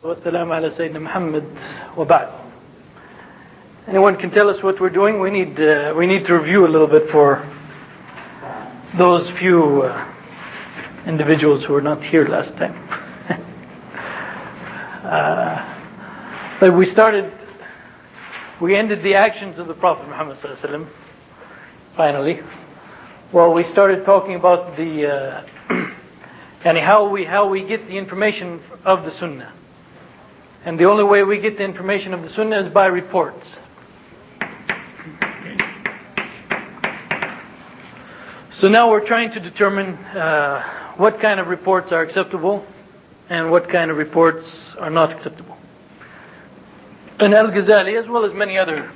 والسلام على سيدنا محمد وبعد. Anyone can tell us what we're doing? We need to review a little bit for those few individuals who were not here last time. But we ended the actions of the Prophet Muhammad sallallahu alaihi wasallam. Finally, well, we started talking about the and how we get the information of the Sunnah. And the only way we get the information of the Sunnah is by reports. So now we're trying to determine what kind of reports are acceptable and what kind of reports are not acceptable. And Al-Ghazali, as well as many other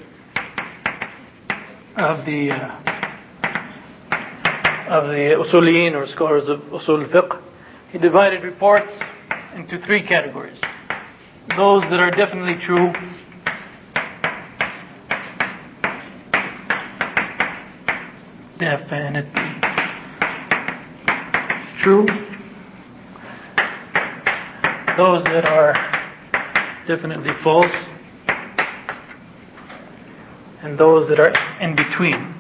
of the Usuliyin or scholars of Usul al-Fiqh, he divided reports into three categories. Those that are definitely true, definitely true, those that are definitely false, and those that are in between.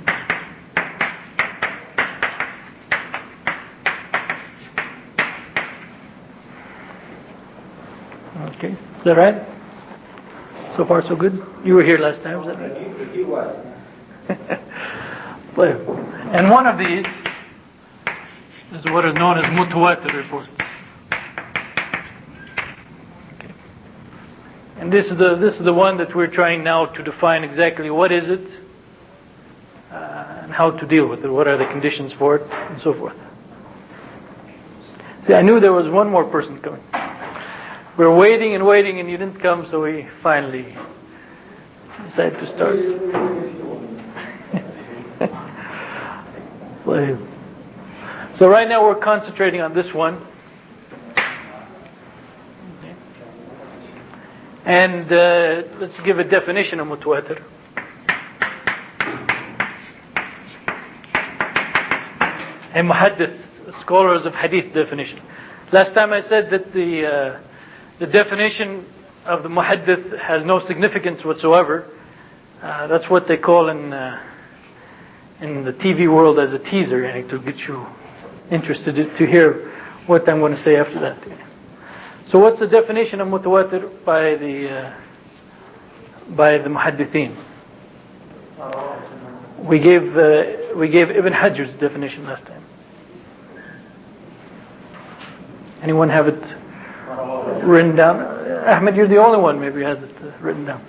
Okay, is that right? So far so good? You were here last time, is that right? He was. And one of these is what is known as mutawatir report. Okay. And this is the one that we're trying now to define exactly what is it and how to deal with it, what are the conditions for it, and so forth. See, I knew there was one more person coming. We were waiting and waiting and you didn't come, so we finally decided to start. So right now we're concentrating on this one. Okay. And let's give a definition of mutawatir. A muhaddith, scholars of hadith definition. Last time I said that the definition of the muhaddith has no significance whatsoever. That's what they call in the TV world as a teaser, to get you interested to hear what I'm going to say after that. So what's the definition of mutawatir by the muhaddithin? We gave Ibn Hajar's definition last time. Anyone have it written down? Ahmed, you're the only one maybe has it written down.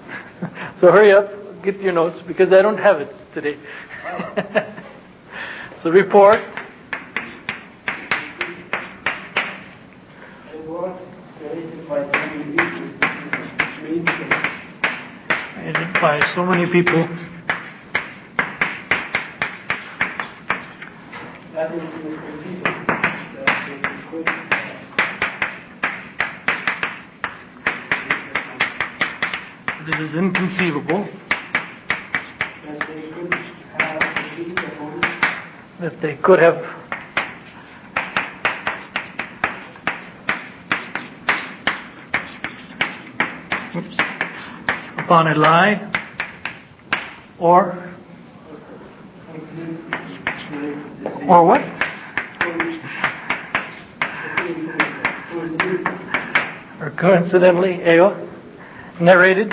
So hurry up, get your notes, because I don't have it today. So report. Created by so many people. It is inconceivable that they could have upon a lie or what? Or coincidentally, narrated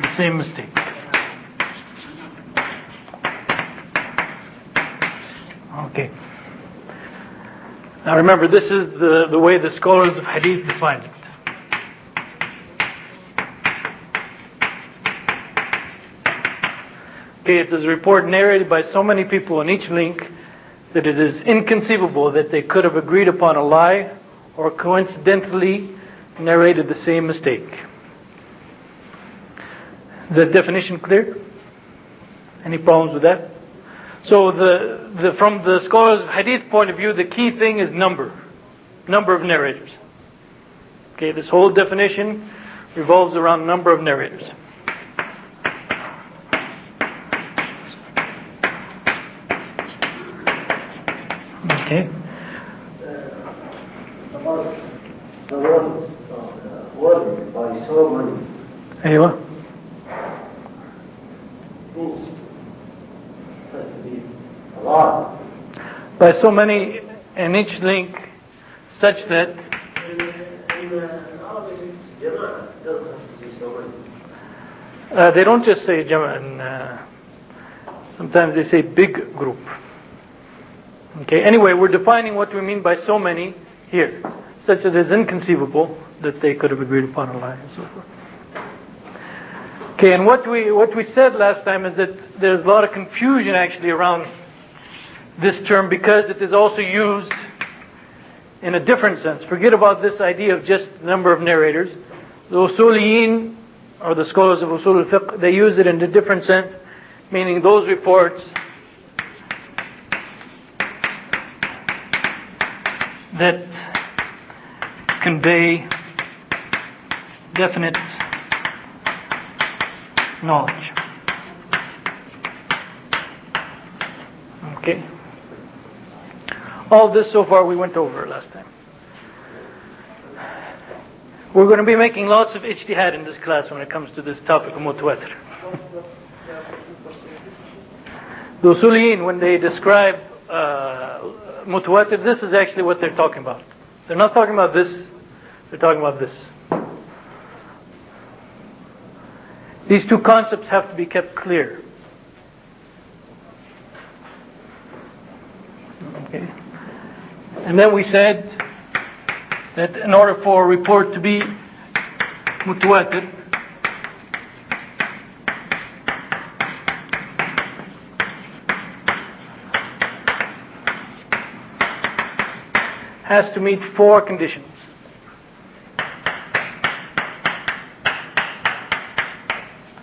the same mistake. Okay. Now remember, this is the way the scholars of hadith define it. Okay, it is a report narrated by so many people on each link that it is inconceivable that they could have agreed upon a lie or coincidentally narrated the same mistake. Is that definition clear? Any problems with that? So from the scholars of hadith point of view, the key thing is number of narrators. Okay, this whole definition revolves around number of narrators. Okay. About the words worded by so many. أيوة. Means has to be a lot. By so many, and each link such that In Arabic, Jama'a doesn't have to be so many. they don't just say Jama', and sometimes they say big group. Okay. Anyway, we're defining what we mean by so many here, such that it's inconceivable that they could have agreed upon a lie and so forth. Okay, and what we said last time is that there's a lot of confusion actually around this term because it is also used in a different sense. Forget about this idea of just the number of narrators. The usuliyin, or the scholars of usul al-fiqh, they use it in a different sense, meaning those reports that convey definite knowledge. Okay. All this so far we went over last time. We're going to be making lots of ijtihad in this class when it comes to this topic of mutawatir. The usuliyin, when they describe mutawatir, this is actually what they're talking about. They're not talking about this, they're talking about this. These two concepts have to be kept clear. Okay. And then we said that in order for a report to be mutawatir, has to meet 4 conditions.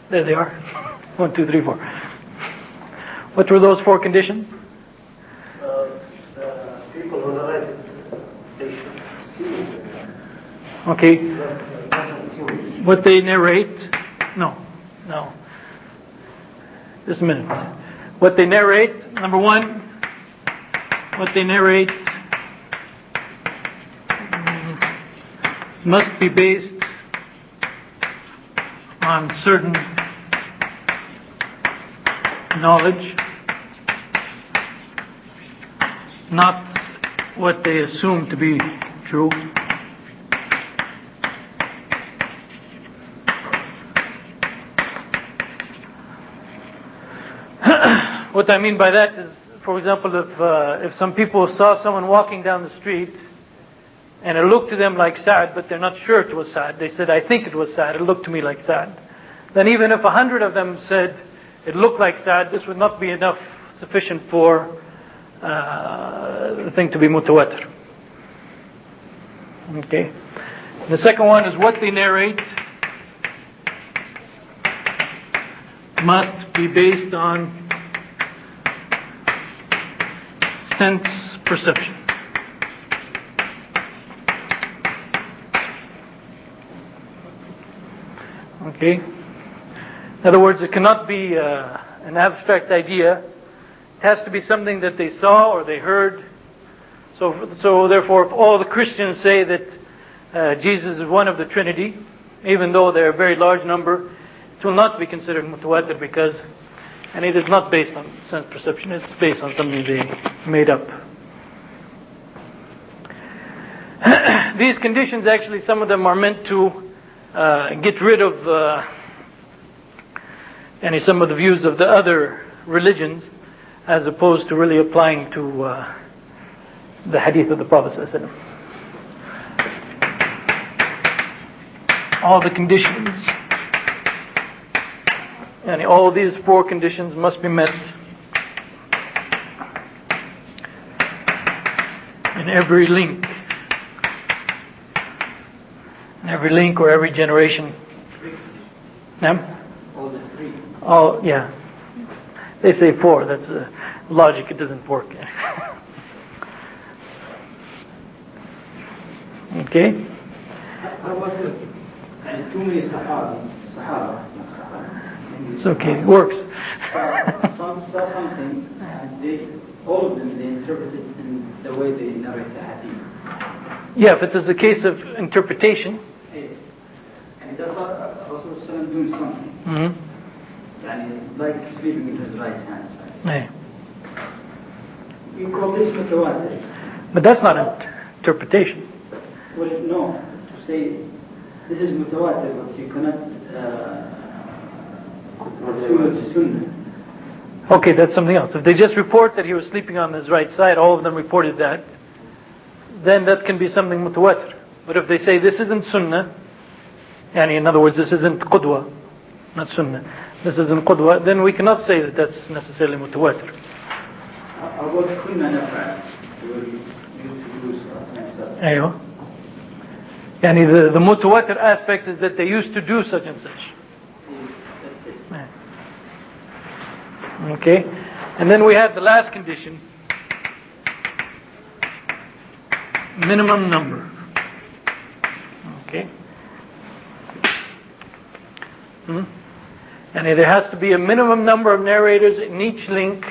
There they are. 1, 2, 3, 4. What were those 4 conditions? The people who narrate it, they should see. Okay. What they narrate. No. Just a minute. What they narrate, number 1, what they narrate must be based on certain knowledge, not what they assume to be true. What I mean by that is, for example, if some people saw someone walking down the street and it looked to them like Sa'd, but they're not sure it was Sa'd. They said, I think it was Sa'd. It looked to me like Sa'd. Then even if 100 of them said it looked like Sa'd, this would not be enough, sufficient for the thing to be mutawatir. Okay. The second one is what they narrate must be based on sense perception. Okay? In other words, it cannot be an abstract idea. It has to be something that they saw or they heard. So therefore, if all the Christians say that Jesus is one of the Trinity, even though they're a very large number, it will not be considered mutawatir because, and it is not based on sense perception, it's based on something they made up. These conditions, actually, some of them are meant to get rid of some of the views of the other religions, as opposed to really applying to the hadith of the Prophet ﷺ. All the conditions, and all these 4 conditions must be met in every link. In every link or every generation. All the 3. Oh, yeah. They say 4. That's logic. It doesn't work. Okay? How about too many Sahaba? It's okay. It works. Some saw something, and all of them, they interpreted it in the way they narrate the hadith. Yeah, if it is a case of interpretation. And does Rasulullah do something? Like sleeping in his right hand side. Yeah. You call this mutawatir. But that's not interpretation. Well, no. To say this is mutawatir, but you cannot sunnah. Okay, that's something else. If they just report that he was sleeping on his right side, all of them reported that, then that can be something mutawatir. But if they say this isn't sunnah, and in other words, this isn't qudwa, not sunnah, this isn't qudwa, then we cannot say that that's necessarily mutawatir. About kunna naf'al, you used to do something. Aywa. Yani the mutawatir aspect is that they used to do such and such. That's it. Okay, and then we have the last condition, minimum number. Okay, and there has to be a minimum number of narrators in each link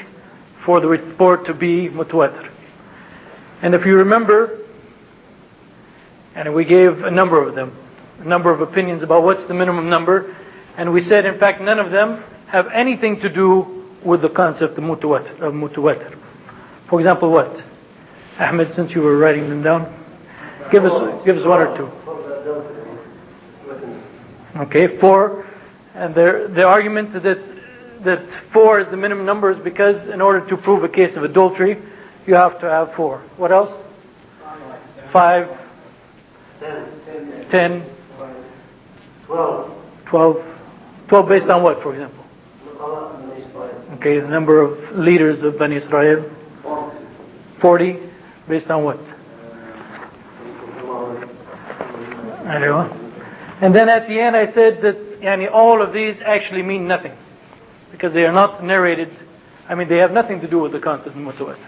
for the report to be mutawatir. And if you remember, and we gave a number of them, a number of opinions about what's the minimum number, and we said in fact none of them have anything to do with the concept of mutawatir. For example, what? Ahmed, since you were writing them down, give us one or two. Okay, 4, and the argument that 4 is the minimum number is because in order to prove a case of adultery, you have to have 4. What else? 5, 10, 12 based on what, for example? Okay, the number of leaders of Bani Israel. 40 based on what? And then at the end I said that all of these actually mean nothing, because they are not narrated. I mean, they have nothing to do with the concept of mutawatir.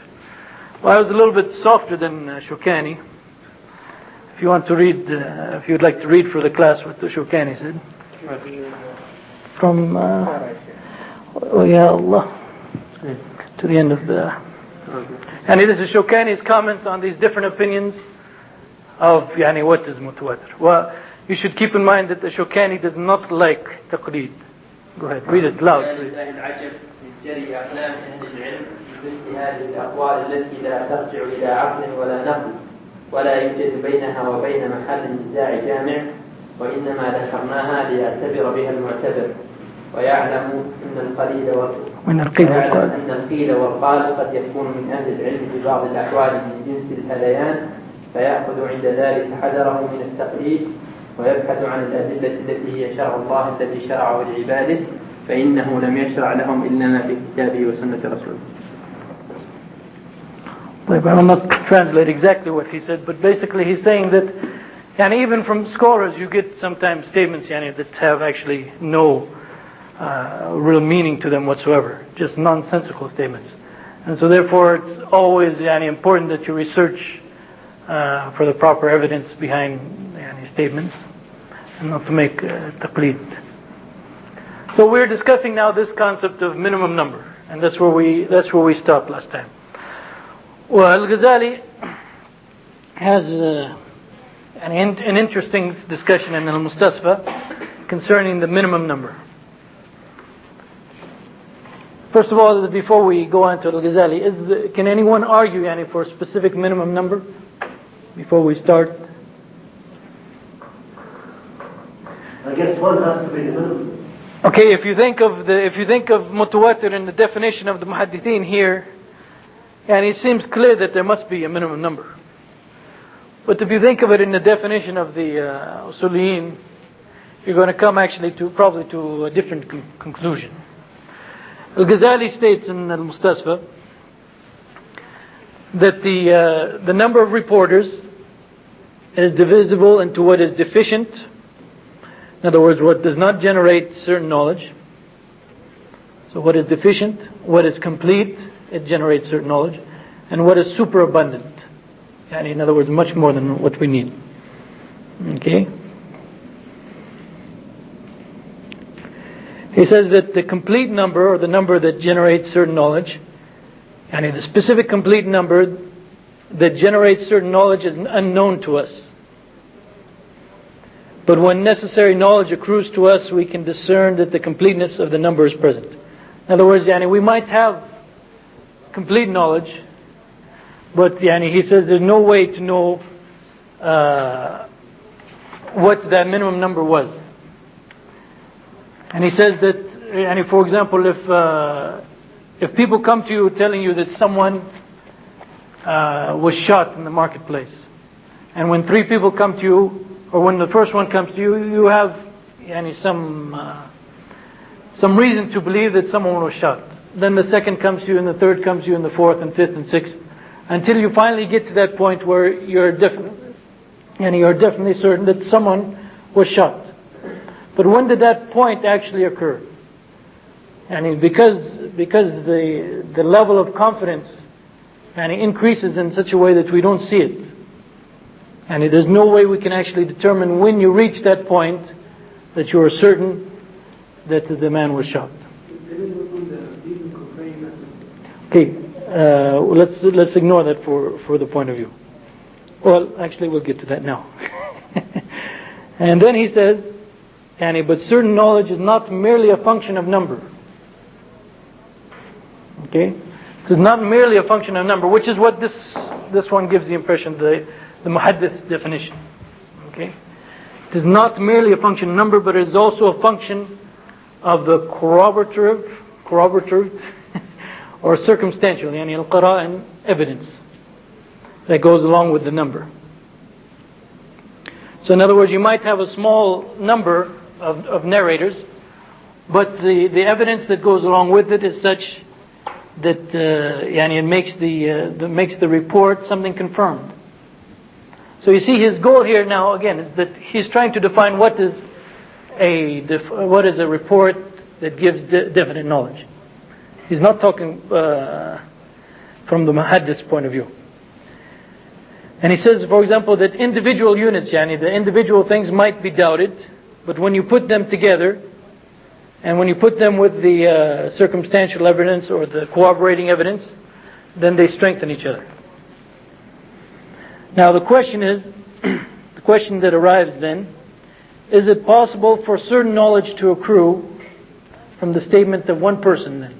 Well, I was a little bit softer than Shawkani. If you want to read, if you'd like to read for the class what the Shawkani said. From, oh yeah, Allah, to the end of the... And this is Shawkani's comments on these different opinions of what is mutawatir. Well, you should keep in mind that the Shawkani does not like taqreed. Go ahead, read it loud, please. هذه الأقوال التي لا ترجع إلى عقل ولا نقل ولا يوجد بينها وبين محل النزاع جامع وإنما ذكرناها ليعتبر بها المعتبر ويعلم أن القيل والقال قد يكون من أهل العلم في بعض الأحوال من جنس الهذيان فيأخذ عند ذلك حذره من التقليد ويبحث عن الأدلة التي هي شرع الله الذي شرعه لعباده فإنه لم يشرع لهم إلا ما في كتابه وسنة رسوله. I will not translate exactly what he said, but basically he's saying that even from scholars you get sometimes statements that have actually no real meaning to them whatsoever, just nonsensical statements. And so therefore it's always important that you research for the proper evidence behind statements and not to make taqleed. So we're discussing now this concept of minimum number, and that's where we stopped last time. Well, Al-Ghazali has an interesting discussion in Al-Mustasfa concerning the minimum number. First of all, before we go on to Al-Ghazali, can anyone argue for a specific minimum number before we start? I guess one has to be the minimum. Okay, if you think of mutawatir in the definition of the muhaddithin here, and it seems clear that there must be a minimum number. But if you think of it in the definition of the usuliyin, you're going to come actually probably to a different conclusion. Al-Ghazali states in Al-Mustasfa that the number of reporters is divisible into what is deficient, in other words, what does not generate certain knowledge. So what is deficient, what is complete, it generates certain knowledge, and what is superabundant, in other words, much more than what we need. Okay? He says that the complete number, or the number that generates certain knowledge, the specific complete number that generates certain knowledge is unknown to us. But when necessary knowledge accrues to us, we can discern that the completeness of the number is present. In other words, we might have complete knowledge, but he says there's no way to know what that minimum number was. And he says that, for example, if people come to you telling you that someone was shot in the marketplace, and when 3 people come to you, or when the first one comes to you, you have some reason to believe that someone was shot. Then the second comes to you, and the third comes to you, and the fourth, and fifth, and sixth, until you finally get to that point where you're definitely certain that someone was shot. But when did that point actually occur? Because the level of confidence increases in such a way that we don't see it. And there's no way we can actually determine when you reach that point that you are certain that the man was shot. Okay, let's ignore that for the point of view. Well, actually we'll get to that now. And then he says, but certain knowledge is not merely a function of number. Okay? It's not merely a function of number, which is what this one gives the impression, the muhaddith definition. Okay? It is not merely a function of number, but it is also a function of the corroborative or circumstantial, al-qara'in, evidence that goes along with the number. So in other words, you might have a small number of narrators, but the evidence that goes along with it is such that it makes the report something confirmed. So you see, his goal here now again is that he's trying to define what is a report that gives definite knowledge. He's not talking from the muhaddith's point of view. And he says, for example, that individual units, the individual things might be doubted, but when you put them together, and when you put them with the circumstantial evidence or the corroborating evidence, then they strengthen each other. Now the question that arrives then, is it possible for certain knowledge to accrue from the statement of one person then?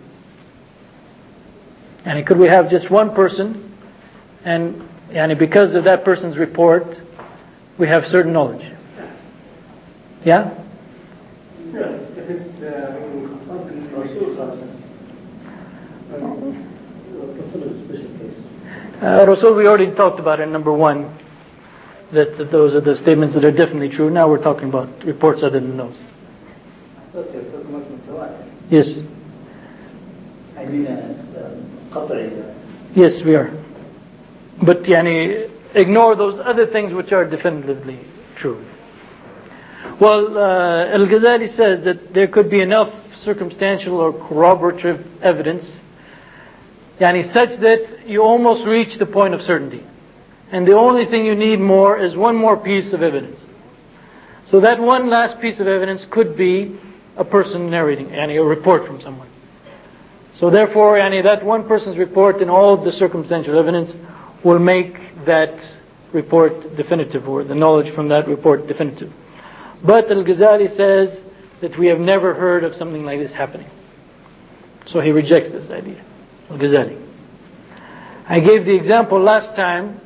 And could we have just one person, and because of that person's report, we have certain knowledge? Yeah? Yes, if it's something Rasul consider a special case. Rasul, we already talked about in number 1, that those are the statements that are definitely true. Now we're talking about reports other than those. Yes. I mean, yes, we are. But ignore those other things which are definitively true. Well, Al-Ghazali says that there could be enough circumstantial or corroborative evidence such that you almost reach the point of certainty. And the only thing you need more is one more piece of evidence. So that one last piece of evidence could be a person narrating, a report from someone. So therefore, that one person's report and all of the circumstantial evidence will make that report definitive, or the knowledge from that report definitive. But Al-Ghazali says that we have never heard of something like this happening. So he rejects this idea, Al-Ghazali. I gave the example last time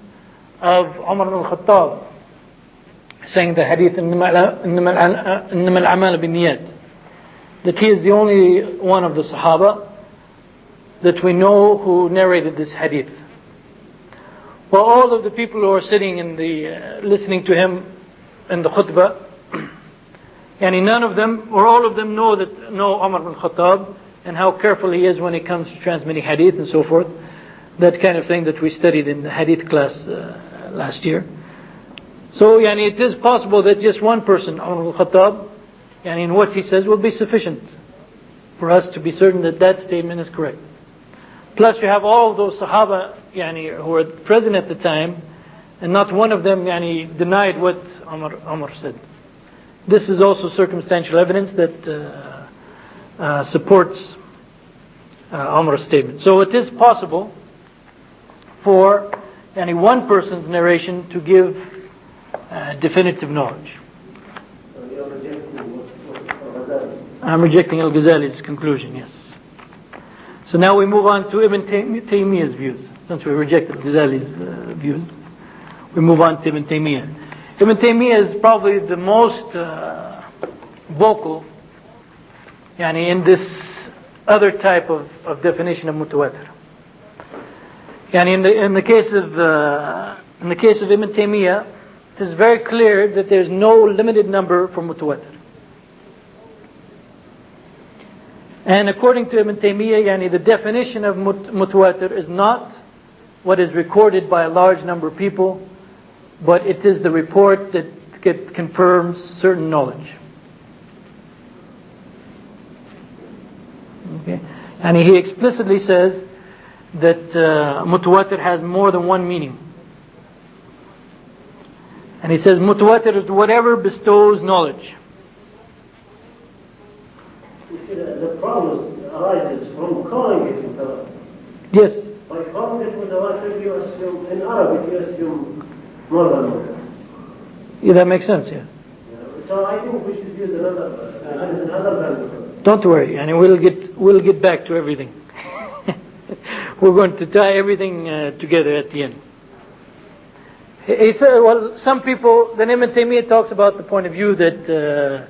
of Umar ibn al-Khattab saying the hadith إنما الأعمال بالنيات, that he is the only one of the Sahaba that we know who narrated this hadith. Well, all of the people who are sitting in listening to him in the khutbah, none of them or all of them know Umar ibn Khattab and how careful he is when it comes to transmitting hadith and so forth. That kind of thing that we studied in the hadith class last year. So it is possible that just one person, Umar ibn Khattab, in what he says will be sufficient for us to be certain that that statement is correct. Plus you have all of those Sahaba who were present at the time, and not one of them denied what Umar said. This is also circumstantial evidence that supports Umar's statement. So it is possible for one person's narration to give definitive knowledge. So you're rejecting what I'm rejecting Al-Ghazali's conclusion, yes. So now we move on to Ibn Taymiyyah's views. Since we rejected Ghazali's views, we move on to Ibn Taymiyyah. Ibn Taymiyyah is probably the most vocal in this other type of definition of mutawatir. In the case of Ibn Taymiyyah, it is very clear that there is no limited number for mutawatir. And according to Ibn Taymiyyah, the definition of mutawatir is not what is recorded by a large number of people, but it is the report that confirms certain knowledge. Okay? And he explicitly says that mutawatir has more than one meaning. And he says mutawatir is whatever bestows knowledge. You see, the problem arises from calling it mutawatir. Yes. By calling it mutawatir, you assume, in Arabic, you assume more than one. Yeah, that makes sense, yeah. So I think we should use another term. Don't worry, and we'll get back to everything. We're going to tie everything together at the end. He said, well, some people, then Ibn Taymiyyah talks about the point of view that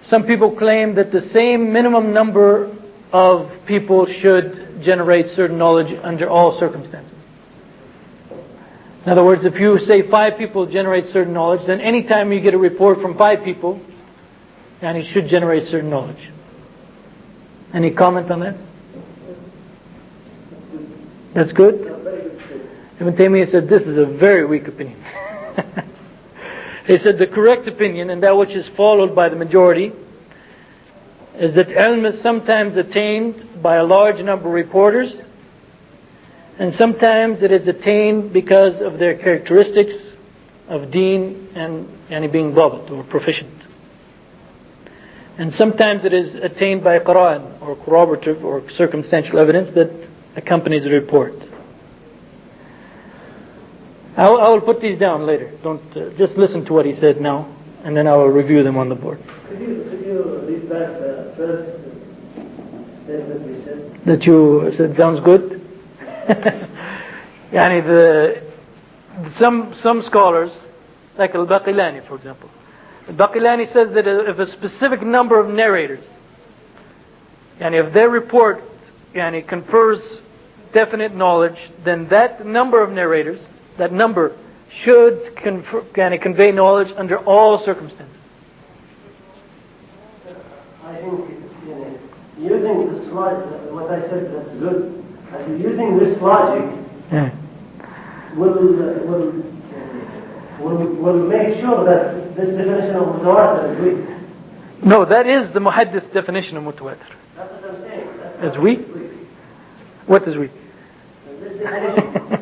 some people claim that the same minimum number of people should generate certain knowledge under all circumstances. In other words, if you say 5 people generate certain knowledge, then any time you get a report from 5 people, and it should generate certain knowledge. Any comment on that? That's good? Ibn Taymiyyah said this is a very weak opinion. He said the correct opinion, and that which is followed by the majority, is that ilm is sometimes attained by a large number of reporters, and sometimes it is attained because of their characteristics of deen and being dhabt or proficient. And sometimes it is attained by Qur'an or corroborative or circumstantial evidence that accompanies the report. I will put these down later. Don't just listen to what he said now, and then I will review them on the board. Could you read back the first statement we said? That you said sounds good. Some scholars, like Al-Baqilani, for example. Al-Baqilani says that if a specific number of narrators, if their report confers definite knowledge, then that number of narrators, that number should convey knowledge under all circumstances. I think using this logic, what I said, that's good. I think using this logic will make sure that this definition of mutawatir is weak. No, that is the muhaddith definition of mutawatir. That's what I'm saying. It's weak? What is weak? This definition.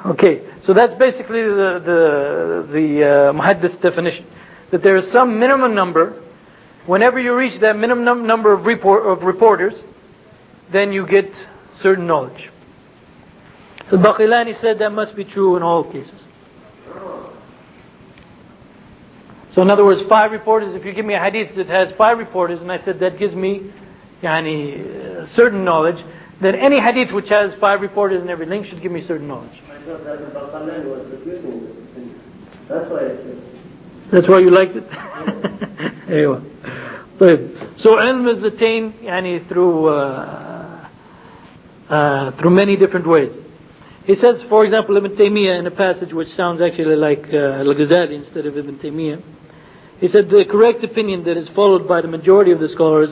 Okay, so that's basically the muhaddith definition. That there is some minimum number. Whenever you reach that minimum number of reporters, then you get certain knowledge. So Baqilani said that must be true in all cases. So in other words, 5 reporters, if you give me a hadith that has 5 reporters, and I said that gives me certain knowledge, then any hadith which has 5 reporters and every link should give me certain knowledge. I thought that Baqilani was refusing this opinion. That's why I said. That's why you liked it? Anyway. So ilm is attained through many different ways. He says, for example, Ibn Taymiyyah in a passage which sounds actually like Al-Ghazali instead of Ibn Taymiyyah. He said the correct opinion that is followed by the majority of the scholars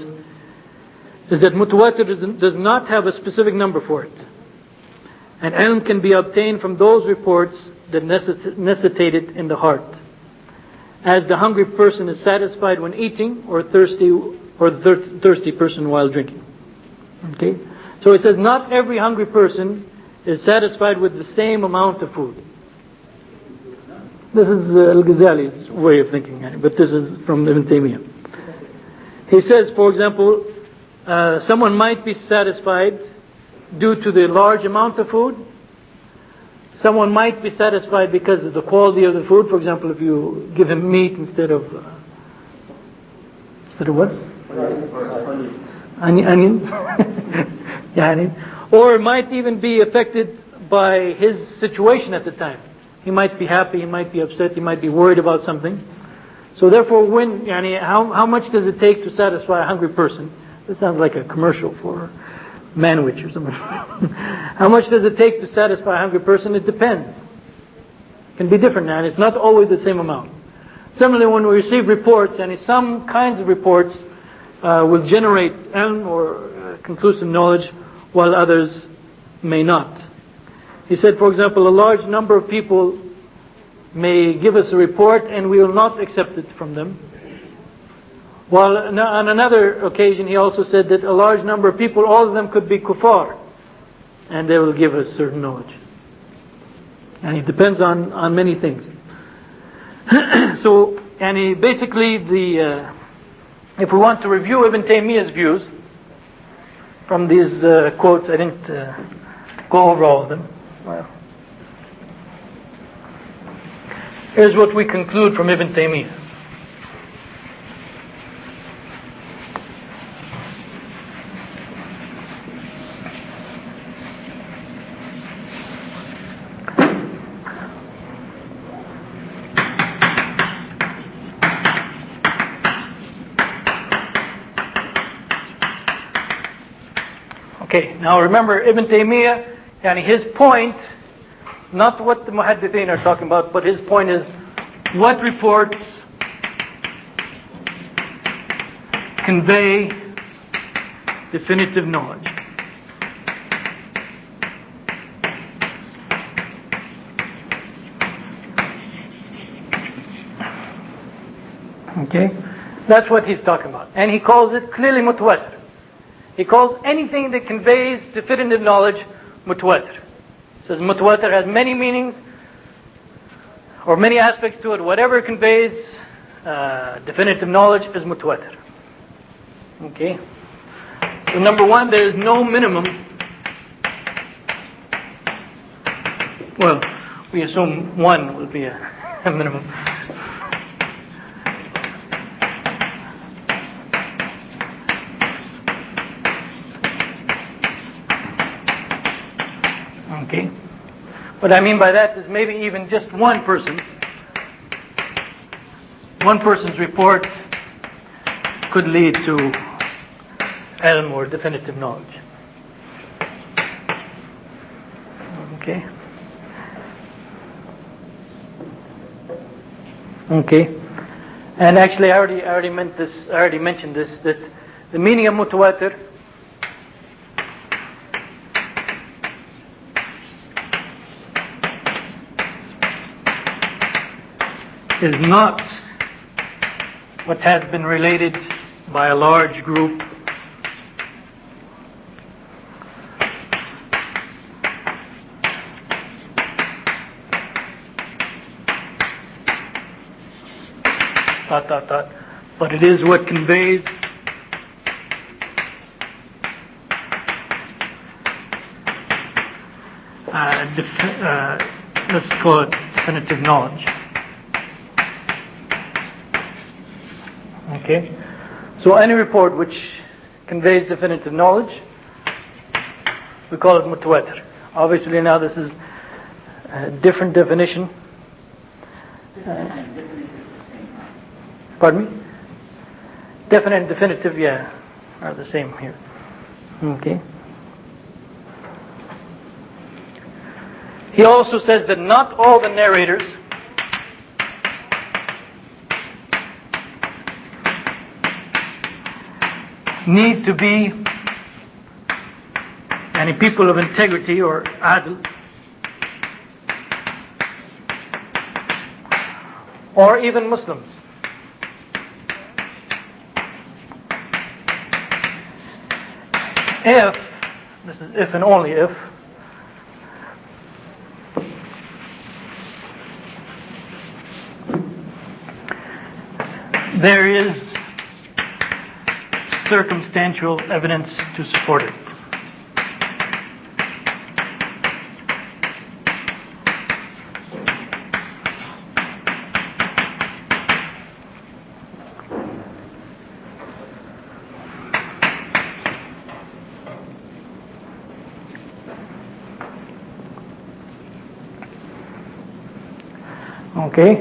is that mutawatir does not have a specific number for it. And ilm can be obtained from those reports that necessitate it in the heart. As the hungry person is satisfied when eating, or the thirsty person while drinking. Okay? So he says not every hungry person is satisfied with the same amount of food. This is Al-Ghazali's way of thinking, but this is from Ibn Taymiyyah. He says, for example, someone might be satisfied due to the large amount of food, Someone might be satisfied because of the quality of the food. For example, if you give him meat instead of what? Onions. Or it might even be affected by his situation at the time. He might be happy, he might be upset, he might be worried about something. So therefore, how much does it take to satisfy a hungry person? This sounds like a commercial for Manwich or something. How much does it take to satisfy a hungry person? It depends. It can be different, and it's not always the same amount. Similarly, when we receive reports, some kinds of reports will generate ilm or conclusive knowledge, while others may not. He said, for example, a large number of people may give us a report and we will not accept it from them. While on another occasion he also said that a large number of people, all of them could be kuffar, and they will give us certain knowledge. And it depends on many things. So, basically if we want to review Ibn Taymiyyah's views from these quotes, I didn't go over all of them. Well, here's what we conclude from Ibn Taymiyyah. Okay, now remember Ibn Taymiyyah, his point, not what the muhaddithin are talking about, but his point is what reports convey definitive knowledge. Okay, that's what he's talking about, and he calls it clearly mutawatir. He calls anything that conveys definitive knowledge mutawatir. He says mutawatir has many meanings or many aspects to it. Whatever conveys definitive knowledge is mutawatir. Okay. So number one, there is no minimum. Well, we assume one will be a minimum. Okay. What I mean by that is maybe even just one person's report could lead to ilm or definitive knowledge. Okay. Okay. And actually, I already mentioned this, that the meaning of mutawatir is not what has been related by a large group but it is what conveys let's call it definitive knowledge. Okay, so any report which conveys definitive knowledge, we call it mutawatir. Obviously now this is a different definition. Pardon me? Definite and definitive, are the same here. Okay. He also says that not all the narrators need to be any people of integrity or adl, or even Muslims. If, this is if and only if, there is circumstantial evidence to support it. Okay?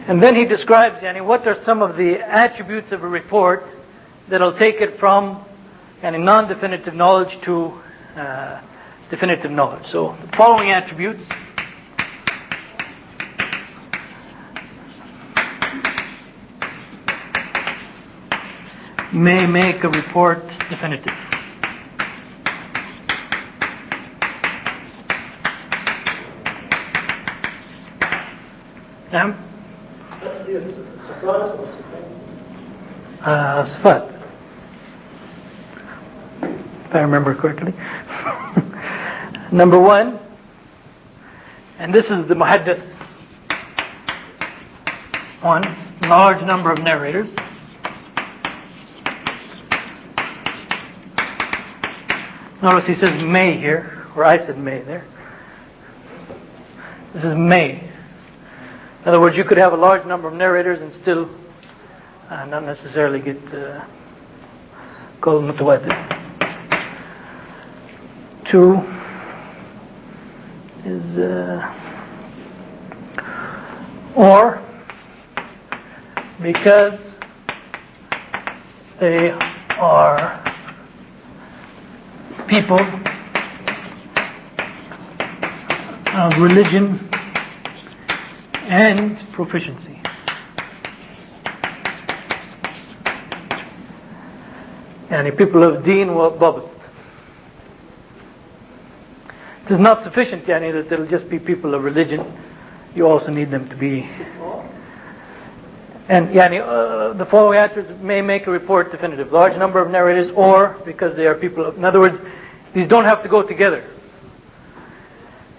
And then he describes what are some of the attributes of a report that'll take it from non-definitive knowledge to definitive knowledge. So the following attributes. May make a report definitive. نعم. صفات. If I remember correctly. Number one, and this is the muhaddith one, large number of narrators. Notice he says may here, or I said may there. This is may. In other words, you could have a large number of narrators and still not necessarily get called mutawatir. Two is or because they are people of religion and proficiency. People of deen wa babt. It is not sufficient that they'll just be people of religion. You also need them to be. And the following attributes may make a report definitive. Large number of narrators, or because they are people of. In other words, these don't have to go together.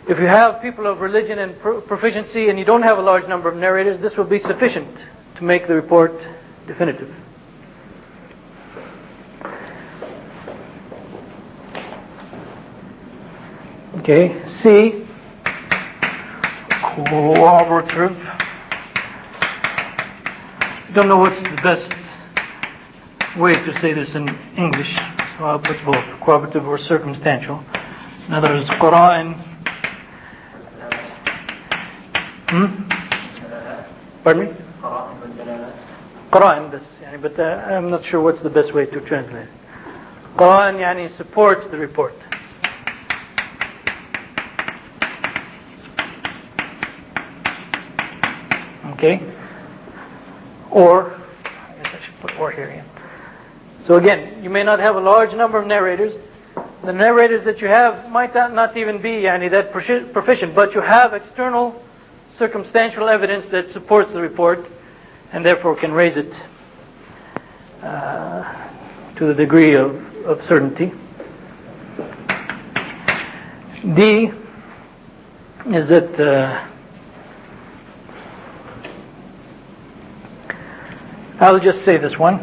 If you have people of religion and proficiency and you don't have a large number of narrators, this will be sufficient to make the report definitive. Okay, C, cooperative. I don't know what's the best way to say this in English, so I'll put both, cooperative or circumstantial. In other words, Qur'an. Pardon me? Qur'an, but I'm not sure what's the best way to translate it. Qur'an supports the report. Okay? Or, I guess I should put or here again. So again, you may not have a large number of narrators. The narrators that you have might not even be that proficient, but you have external circumstantial evidence that supports the report and therefore can raise it to the degree of certainty. D is that I'll just say this one.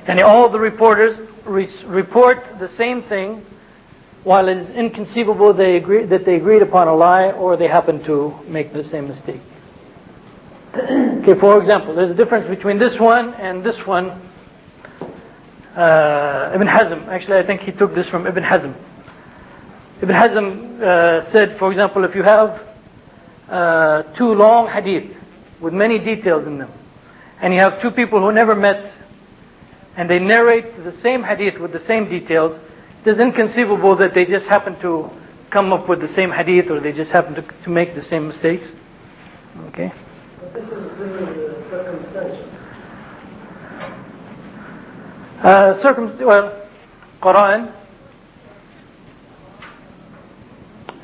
And all the reporters report the same thing, while it is inconceivable that they agreed upon a lie or they happen to make the same mistake. Okay, for example, there's a difference between this one and this one. Ibn Hazm, actually I think he took this from Ibn Hazm. Ibn Hazm said, for example, if you have two long hadith with many details in them, and you have two people who never met, and they narrate the same hadith with the same details, it is inconceivable that they just happen to come up with the same hadith or they just happen to make the same mistakes. Okay? But this is circumstantial. Qur'an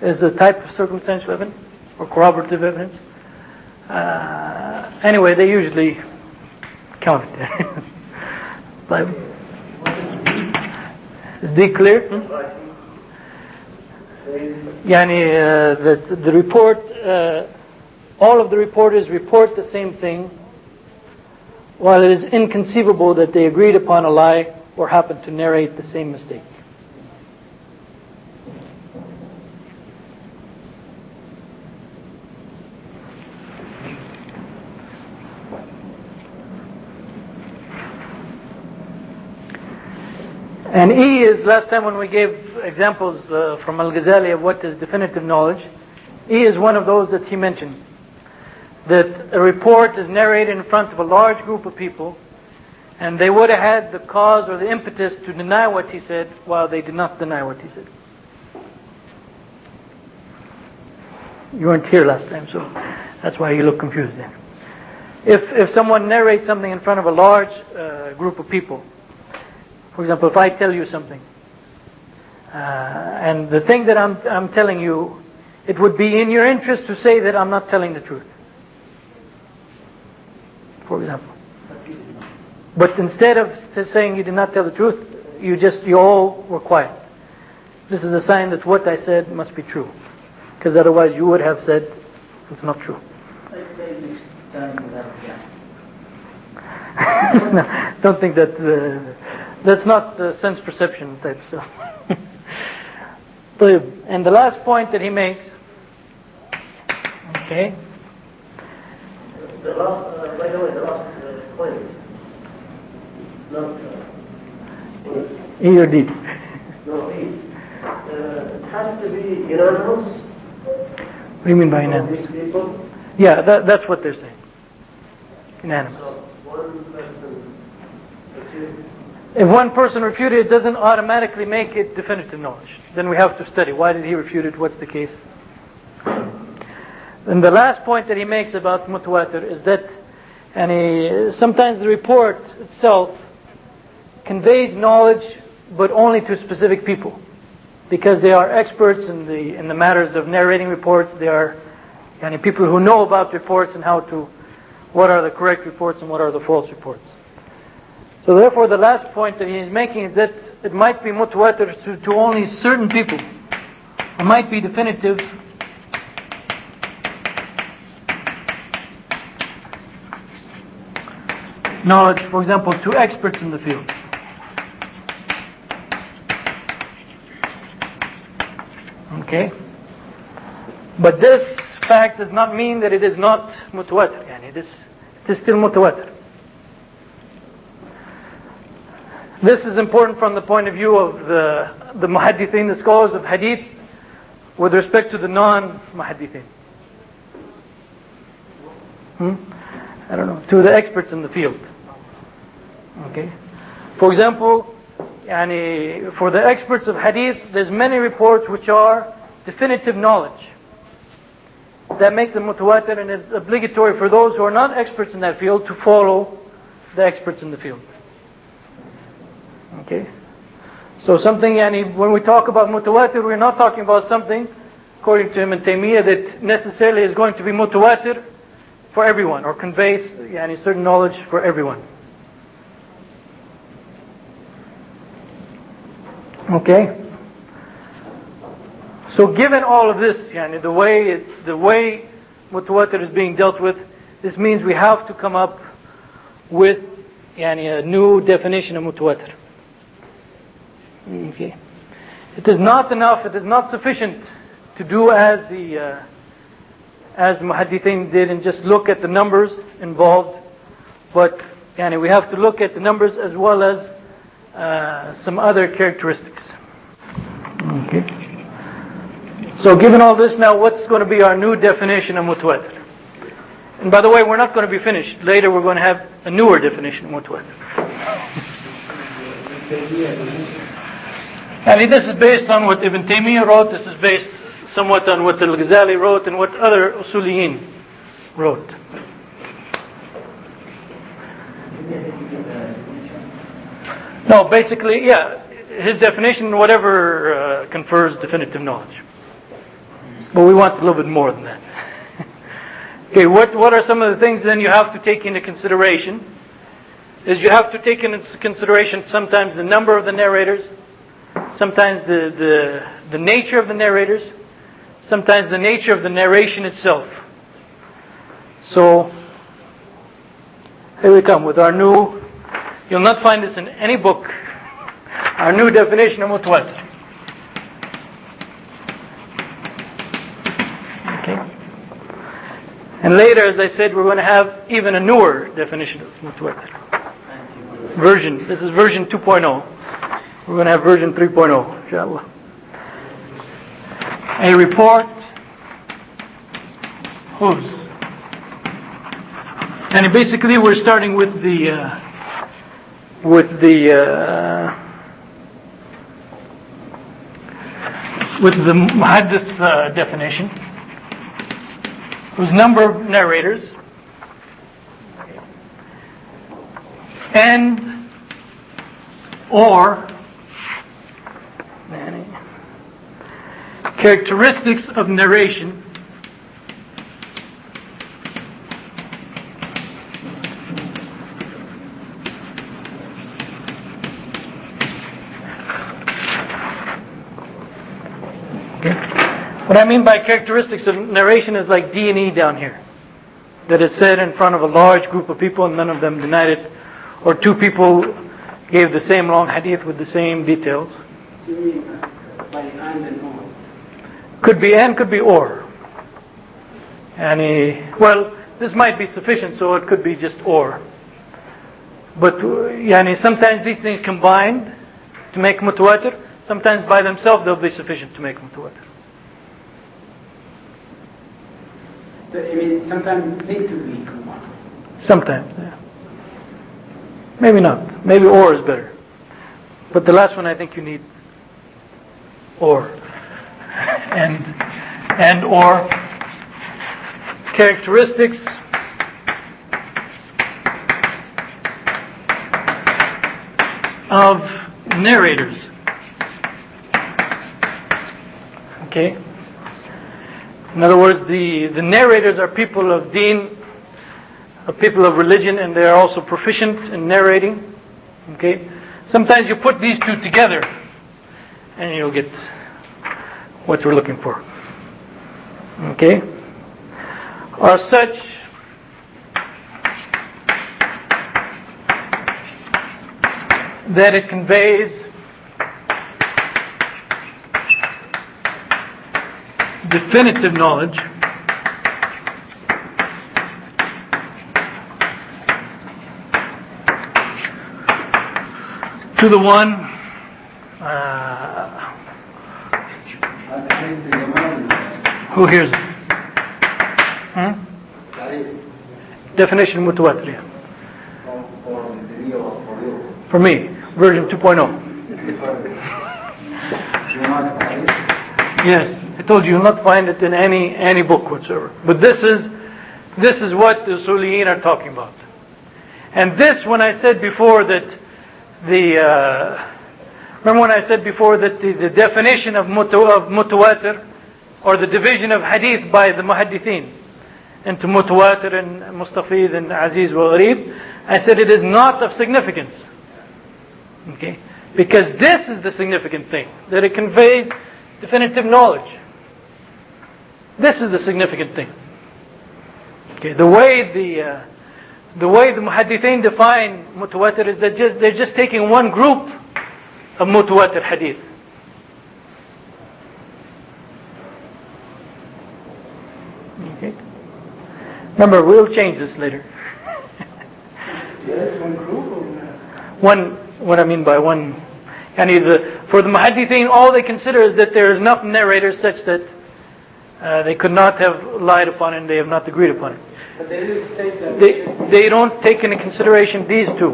is a type of circumstantial evidence or corroborative evidence. Anyway, they usually count it. Is D clear? That the report, all of the reporters report the same thing, while it is inconceivable that they agreed upon a lie or happened to narrate the same mistake. And E is, last time when we gave examples from Al-Ghazali of what is definitive knowledge, E is one of those that he mentioned. That a report is narrated in front of a large group of people, and they would have had the cause or the impetus to deny what he said, while they did not deny what he said. You weren't here last time, so that's why you look confused then. If someone narrates something in front of a large group of people, for example, if I tell you something, and the thing that I'm telling you, it would be in your interest to say that I'm not telling the truth, for example. But instead of saying you did not tell the truth, you all were quiet. This is a sign that what I said must be true, because otherwise you would have said it's not true. No, don't think that. That's not sense perception type stuff. And the last point that he makes, okay. The last, by the way, the last point, not E or D? No, E. It has to be unanimous. What do you mean by unanimous? These people. Yeah, that's what they're saying. Unanimous. So one person refused. If one person refuted, it doesn't automatically make it definitive knowledge. Then we have to study. Why did he refute it? What's the case? And the last point that he makes about mutawatir is that sometimes the report itself conveys knowledge, but only to specific people, because they are experts in the matters of narrating reports. They are people who know about reports and what are the correct reports and what are the false reports. So therefore, the last point that he is making is that it might be mutawatir to only certain people. It might be definitive knowledge, for example, to experts in the field. Okay? But this fact does not mean that it is not mutawatir. It is still mutawatir. This is important from the point of view of the muhaddithin, the scholars of hadith, with respect to the non-muhaddithin. I don't know, to the experts in the field. Okay? For example, for the experts of hadith, there's many reports which are definitive knowledge. That makes them mutawatir, and it's obligatory for those who are not experts in that field to follow the experts in the field. Okay? So something, when we talk about mutawatir, we're not talking about something, according to Ibn Taymiyyah, that necessarily is going to be mutawatir for everyone, or conveys certain knowledge for everyone. Okay? So given all of this, the way mutawatir is being dealt with, this means we have to come up with a new definition of mutawatir. Okay. It is not enough, it is not sufficient to do as the muhaddithin did and just look at the numbers involved, but we have to look at the numbers as well as some other characteristics. Okay. So given all this, now what's going to be our new definition of mutawatir? And by the way, we're not going to be finished. Later we're going to have a newer definition of mutawatir. This is based on what Ibn Taymiyyah wrote. This is based somewhat on what Al-Ghazali wrote and what other usuliyin wrote. No, basically, his definition, whatever confers definitive knowledge. But we want a little bit more than that. Okay, what are some of the things then you have to take into consideration? Is you have to take into consideration sometimes the number of the narrators, sometimes the nature of the narrators, sometimes the nature of the narration itself. So, here we come with our new, you'll not find this in any book, our new definition of mutawatir. Okay. And later, as I said, we're going to have even a newer definition of mutawatir. This is version 2.0. We're going to have version 3.0, inshallah. A report Whose? And basically we're starting with the muhaddith definition, whose number of narrators, and or characteristics of narration What I mean by characteristics of narration is like D&E down here. That is said in front of a large group of people and none of them denied it. Or two people gave the same long hadith with the same details. You mean by and or? Could be and, could be or. Well, this might be sufficient, so it could be just or. But sometimes these things combined to make mutawatir. Sometimes by themselves they'll be sufficient to make mutawatir. So, I mean, sometimes they could be combined. Sometimes, yeah. Maybe not. Maybe or is better. But the last one I think you need or. And or characteristics of narrators. Okay? In other words, the narrators are people of deen, people of religion, and they are also proficient in narrating. Okay? Sometimes you put these two together and you'll get what we're looking for. Okay? Are such that it conveys definitive knowledge to the one who hears it. Definition mutawatir. For me, version 2.0. Yes. I told you, you'll not find it in any book whatsoever. But this is what the Usuliyin are talking about. And this, when I said before that remember when I said before that the definition of mutawatir, or the division of hadith by the muhaddithin into mutawatir and mustafid and aziz wa gharib, I said it is not of significance. Okay? Because this is the significant thing, that it conveys definitive knowledge. This is the significant thing. Okay, the way the muhaddithin define mutawatir is that they're just taking one group of mutawatir hadith. Okay. Remember, we'll change this later. Yes, one group or one. What I mean by one, for the muhaddithin, all they consider is that there is enough narrators such that they could not have lied upon it and they have not agreed upon it. But they didn't state that. They don't take into consideration these two.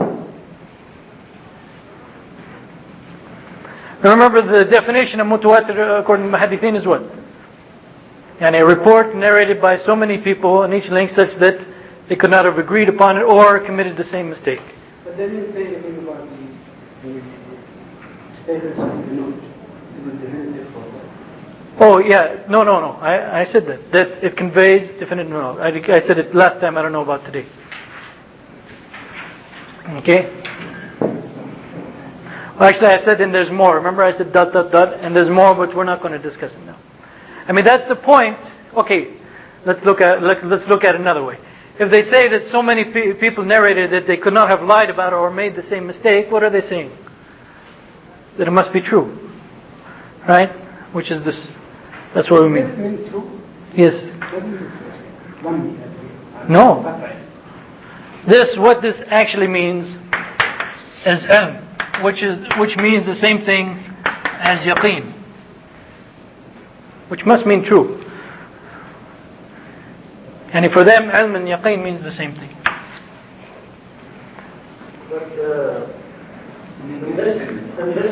Now remember, the definition of mutawatir according to muhaddithin is what? A report narrated by so many people in each link such that they could not have agreed upon it or committed the same mistake. But they didn't say anything about the status of the note. It was definitive for that. Oh yeah, no. I said that it conveys definitive knowledge. I said it last time. I don't know about today. Okay. Well, actually, I said and there's more. Remember, I said ... and there's more, but we're not going to discuss it now. I mean, that's the point. Okay, let's look at it another way. If they say that so many people narrated that they could not have lied about it or made the same mistake, what are they saying? That it must be true, right? Which is this? That's what we mean. Yes. No. What this actually means is ilm, which means the same thing as yaqeen, which must mean true. And for them, ilm and yaqeen means the same thing. But in this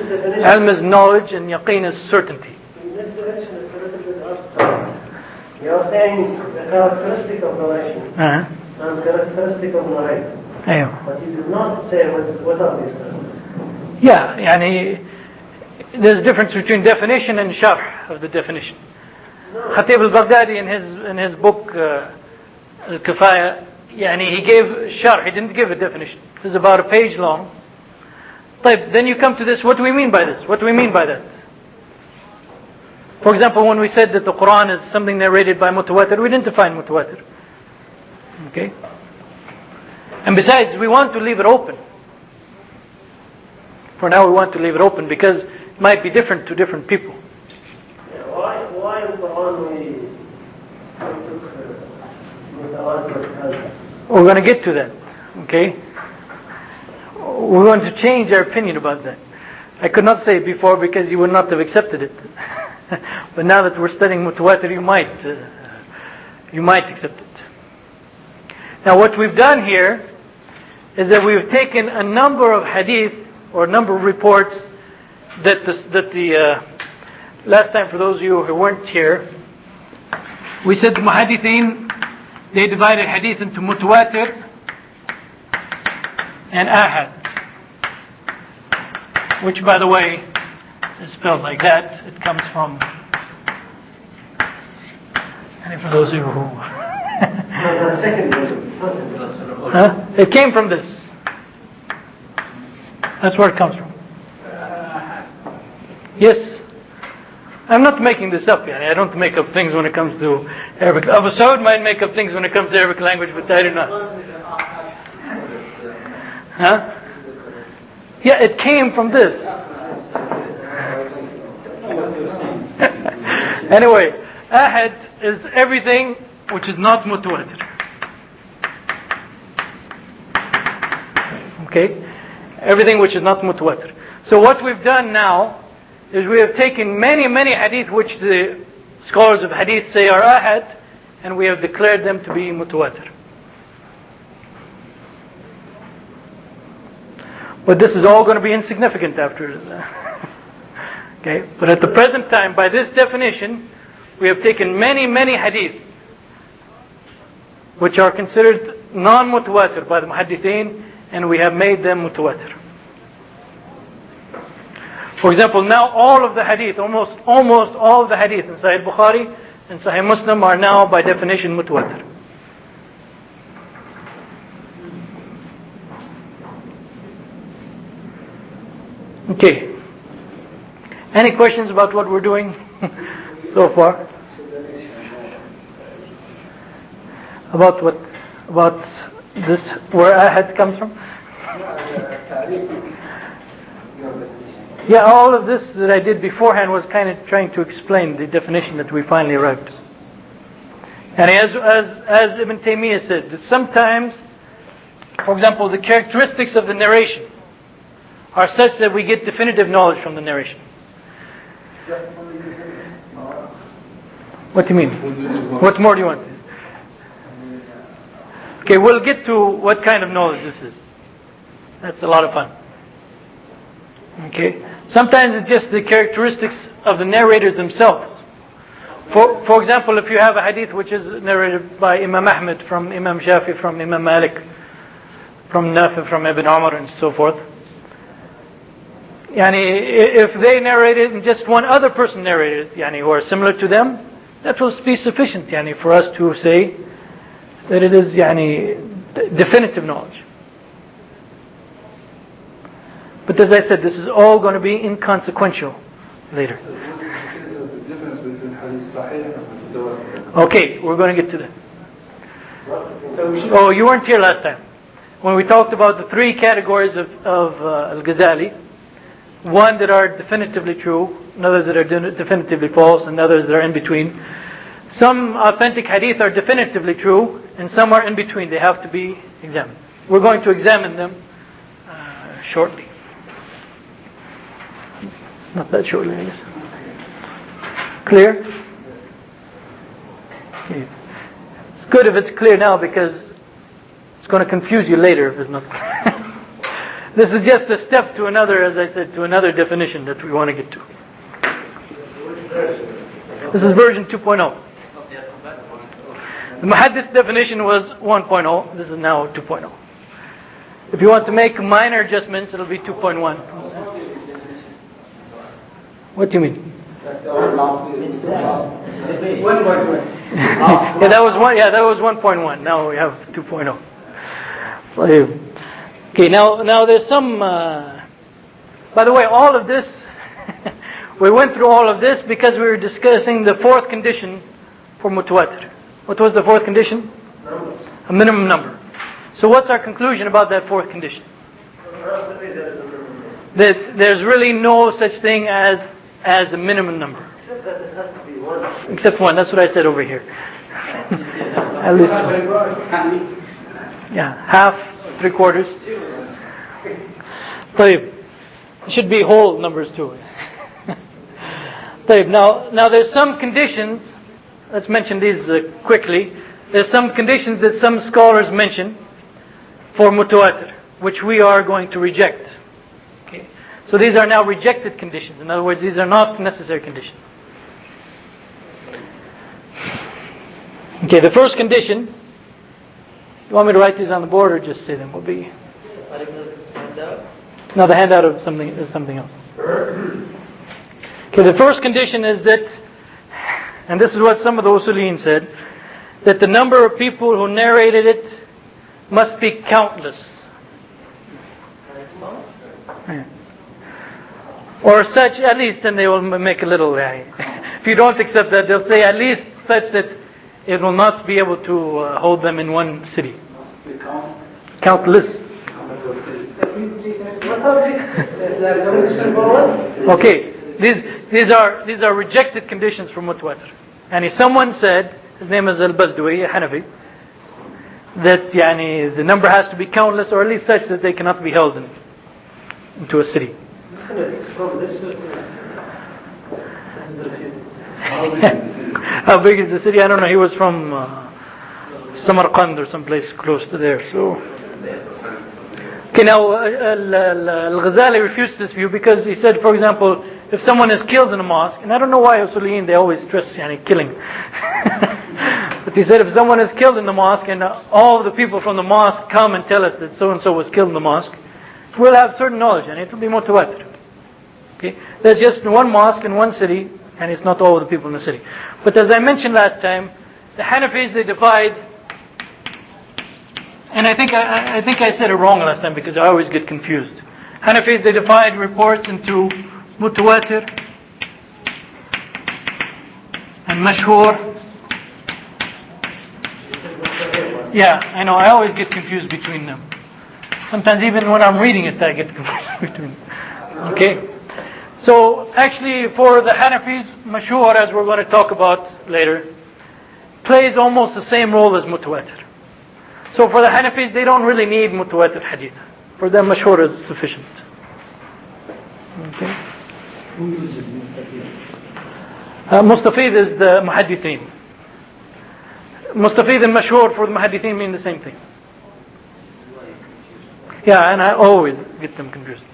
definition, Ilm is knowledge and yaqeen is certainty. in this definition, it's a little bit abstract. You are saying the characteristic of narration and characteristic of narrator. أيوه. But you do not say what are these characteristics. Yeah, يعني there's a difference between definition and sharh of the definition. Khatib al-Baghdadi in his book Al-Kifaya, يعني he gave sharh, he didn't give a definition. It was about a page long. Then you come to this, what do we mean by this? What do we mean by that? For example, when we said that the Qur'an is something narrated by mutawatir, we didn't define mutawatir. Okay? And besides, we want to leave it open. For now we want to leave it open because it might be different to different people. Yeah, why in Quran we took mutawatir as... We're going to get to that. Okay? We want to change our opinion about that. I could not say it before because you would not have accepted it. But now that we're studying mutawatir, you might accept it. Now what we've done here is that we've taken a number of hadith or a number of reports that the last time, for those of you who weren't here, we said the muhaddithin, they divided hadith into mutawatir and ahad, which, by the way, is spelled like that. It comes from, and for those of you who it came from this. That's where it comes from. Yes. I'm not making this up. I don't make up things when it comes to Arabic. Abu Saud might make up things when it comes to Arabic language, but I do not. Huh? Yeah, it came from this. Anyway, ahad is everything which is not mutawatir. Okay? Everything which is not mutawatir. So what we've done now is we have taken many, many hadith which the scholars of hadith say are ahad, and we have declared them to be mutawatir. But this is all going to be insignificant after. Okay? But at the present time, by this definition, we have taken many, many hadith which are considered non-mutawatir by the muhaddithin, and we have made them mutawatir. For example, now all of the hadith, almost all of the hadith in Sahih Bukhari and Sahih Muslim are now by definition mutawatir. Okay. Any questions about what we're doing so far? About what? About this, where ahad comes from? Yeah, all of this that I did beforehand was kind of trying to explain the definition that we finally arrived. And as Ibn Taymiyyah said, that sometimes, for example, the characteristics of the narration are such that we get definitive knowledge from the narration. What do you mean? What more do you want? Okay, we'll get to what kind of knowledge this is. That's a lot of fun. Okay? Sometimes it's just the characteristics of the narrators themselves. For example, if you have a hadith which is narrated by Imam Ahmed, from Imam Shafi, from Imam Malik, from Nafi, from Ibn Umar, and so forth. If they narrated and just one other person narrated, who are similar to them, that will be sufficient, for us to say that it is, definitive knowledge. But as I said, this is all going to be inconsequential later. Okay, we're going to get to that. Oh, you weren't here last time when we talked about the three categories of Al-Ghazali. One that are definitively true, and others that are definitively false, and others that are in between. Some authentic hadith are definitively true, and some are in between. They have to be examined. We're going to examine them shortly. Not that shortly, I guess. Clear? Okay. It's good if it's clear now because it's going to confuse you later if it's not clear. This is just a step to another, as I said, to another definition that we want to get to. This is version 2.0. The Muhaddith definition was 1.0. This is now 2.0. If you want to make minor adjustments, it'll be 2.1. What do you mean? Yeah, that was 1.1. Now we have 2.0. Okay, now there's some. By the way, all of this, we went through all of this because we were discussing the fourth condition for mutawatir. What was the fourth condition? A minimum number. So what's our conclusion about that fourth condition? That there's really no such thing as a minimum number. Except one. That's what I said over here. At least one. Yeah, half, 3/4. طيب. It should be whole numbers too. طيب. Now there's some conditions. Let's mention these quickly. There's some conditions that some scholars mention for mutawatir, which we are going to reject. Okay. So these are now rejected conditions. In other words, these are not necessary conditions. Okay, the first condition. You want me to write these on the board or just say them? Will be. No, the handout of something is something else. Okay, the first condition is that, and this is what some of the usuliyin said, that the number of people who narrated it must be countless. Or such, at least, and they will make a little. If you don't accept that, they'll say at least such that it will not be able to hold them in one city. Countless. Okay, these are rejected conditions from mutawatir. And if someone said, his name is Al-Bazdui, a Hanafi, that the number has to be countless or at least such that they cannot be held into a city. How big is the city? I don't know. He was from Samarkand or someplace close to there. So, okay. Now Al-Ghazali refused this view because he said, for example, if someone is killed in a mosque, and I don't know why Usuliyin they always stress killing. But he said if someone is killed in the mosque and all the people from the mosque come and tell us that so and so was killed in the mosque, we'll have certain knowledge and it will be mutawatir. Okay, there's just one mosque in one city. And it's not all the people in the city. But as I mentioned last time, the Hanafis, they divide, and I think I said it wrong last time because I always get confused. Hanafis, they divide reports into mutawatir and mashhur. Yeah, I know, I always get confused between them. Sometimes even when I'm reading it, I get confused between them. Okay? So actually for the Hanafis, mashhur, as we're going to talk about later, plays almost the same role as mutawatir. So for the Hanafis, they don't really need mutawatir hadith. For them, mashhur is sufficient. Okay. Mustafid is the muhaddithin. Mustafid and mashhur for the muhaddithin mean the same thing. Yeah, and I always get them confused.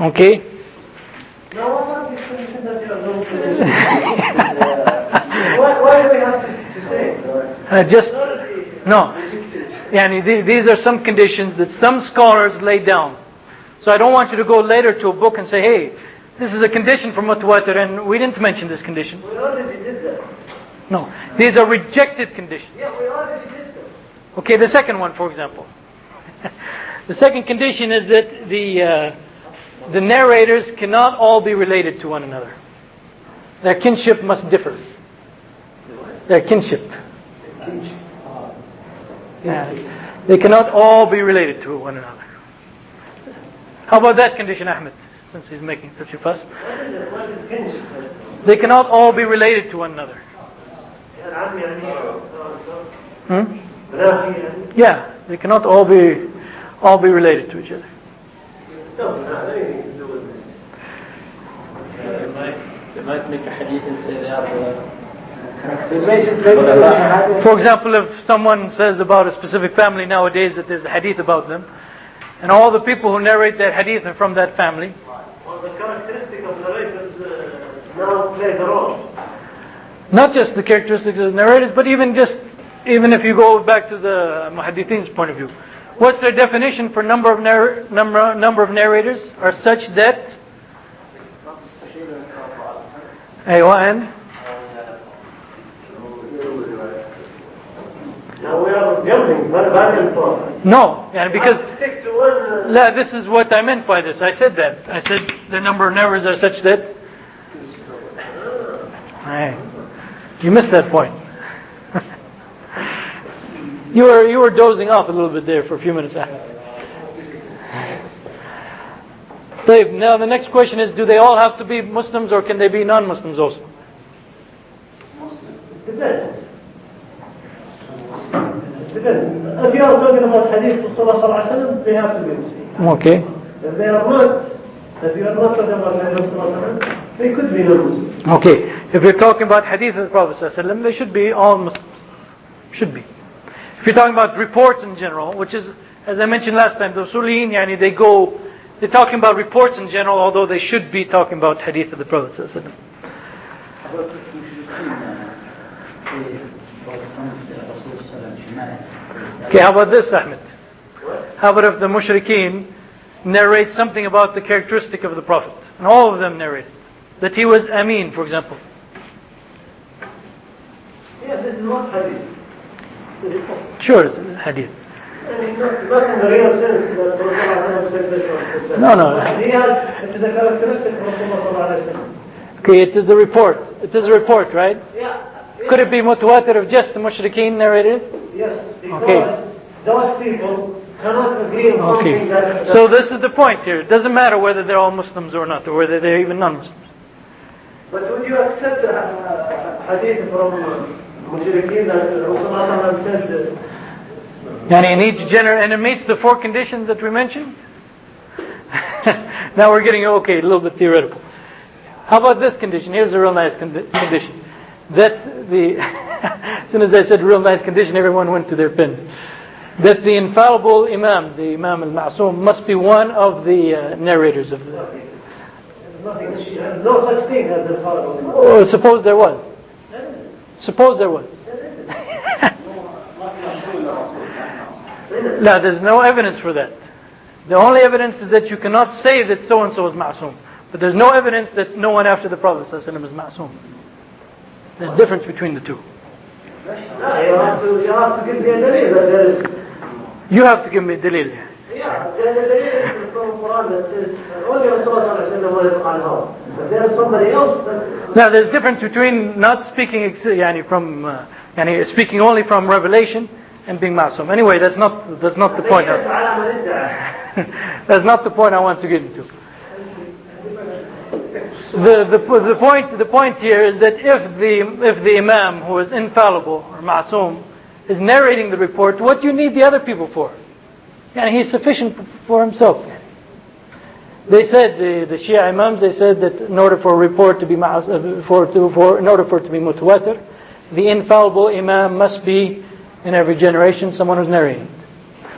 Okay. Now, what are these conditions that you are going to why do we have to say? No. These are some conditions that some scholars laid down. So I don't want you to go later to a book and say, hey, this is a condition for mutawatir and we didn't mention this condition. We already did that. No. These are rejected conditions. Yeah, we already did that. Okay, the second one, for example. The second condition is that the narrators cannot all be related to one another. Their kinship must differ. Their kinship. They cannot all be related to one another. How about that condition, Ahmed, since he's making such a fuss? What is kinship? They cannot all be related to one another. Yeah, they cannot all be related to each other. No, not anything to do with this. They might make a hadith and say they are For example, if someone says about a specific family nowadays that there's a hadith about them, and all the people who narrate that hadith are from that family. Well, the characteristic of narrators now play the role. Not just the characteristics of the narrators, but even if you go back to the muhaddithin's point of view. What's their definition for number of narrators are such that and Now we are jumping back and forth. no, and because Stick to one. this is what I meant by this. I said that. I said the number of narrators are such that. You missed that point. You were dozing off a little bit there for a few minutes. Now the next question is, do they all have to be Muslims or can they be non-Muslims also? Depends. If you are talking about hadith of Rasulullah, they have to be Muslim. Okay. If they are not, if you are not talking about hadith of Rasulullah, they could be non-Muslim. Okay. If you're talking about hadith of the Prophet ﷺ, they should be all Muslims. Should be. If you're talking about reports in general, which is, as I mentioned last time, the Usuliyin, they're talking about reports in general, although they should be talking about hadith of the Prophet ﷺ. Okay, how about this, Ahmed? How about if the mushrikeen narrate something about the characteristic of the Prophet? And all of them narrate that he was Ameen, for example. Yeah, this is not hadith. Sure, it's hadith. I mean, not in the real sense that Rasulullah said this or No. It is a characteristic of Rasulullah. Okay, it is a report. It is a report, right? Yeah. Could it be mutawatir if just the mushrikeen narrated? Yes, because Okay. those people cannot agree on something that... So this is the point here. It doesn't matter whether they're all Muslims or not, or whether they're even non-Muslims. But would you accept hadith from mushrikeen that Rasulullah said... And it meets the four conditions that we mentioned? Now we're getting, a little bit theoretical. How about this condition? Here's a real nice condition. That as soon as I said real nice condition, everyone went to their pens. That the infallible Imam, the Imam al-Ma'soom, must be one of the narrators of the... There's no such thing as the infallible. Oh, suppose there was. Suppose there was. No, there's no evidence for that. The only evidence is that you cannot say that so-and-so is ma'soom. But there's no evidence that no one after the Prophet ﷺ is ma'soom. There's a difference between the two. You have to give me a dalil that there is... You have to give me a dalil. Yeah, there is a dalil from the Qur'an that says only Rasulullah was on how. But there is somebody else that... Now there's a difference between not speaking speaking only from revelation and being ma'soom. Anyway, that's not the point. That's not the point I want to get into. The point here is that if the Imam who is infallible or ma'soom is narrating the report, what do you need the other people for? He's sufficient for himself. They said the Shia Imams, they said that in order for a report to be in order for it to be mutawatir, the infallible Imam must be in every generation someone who's narrating.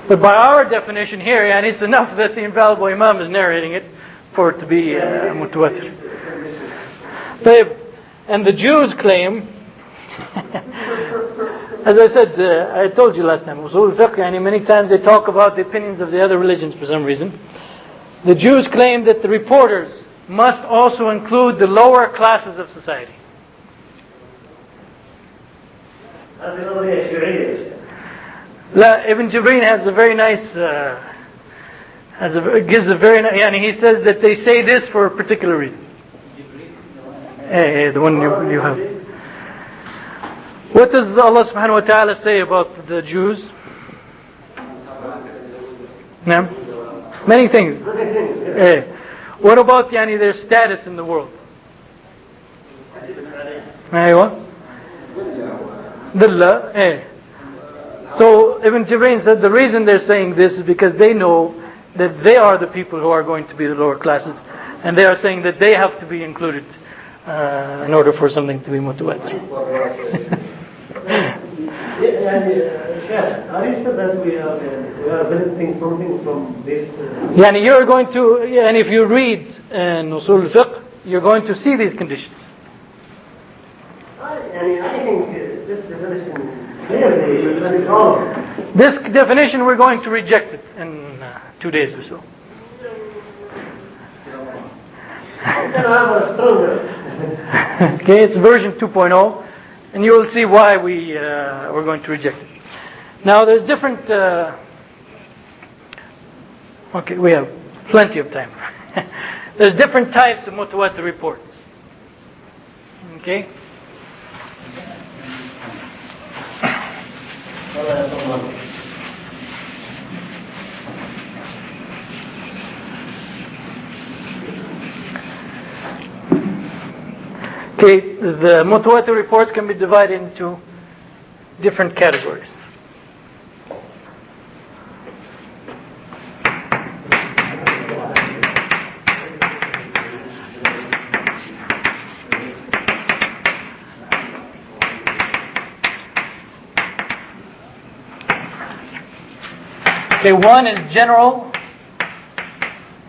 But by our definition here, it's enough that the infallible Imam is narrating it for it to be mutawatir. And the Jews claim, as I said, I told you last time, Usul Fiqh, many times they talk about the opinions of the other religions for some reason. The Jews claim that the reporters must also include the lower classes of society. Ibn Jibreen has a very nice, he says that they say this for a particular reason. The one you have. What does Allah subhanahu wa ta'ala say about the Jews? No? Many things. What about their status in the world? So Ibn Jibreen said the reason they're saying this is because they know that they are the people who are going to be the lower classes, and they are saying that they have to be included in order for something to be mutawatir. Are you sure that we are benefiting something from this? You're going to, and if you read in Usul al-Fiqh, you're going to see these conditions. I think this definition clearly is wrong. This definition, we're going to reject it in 2 days or so. Okay, it's version 2.0, and you will see why we're going to reject it. Now, there's different. Okay, we have plenty of time. There's different types of mutawatir reports. Okay. Okay, the mutawatir reports can be divided into different categories. Okay, one is general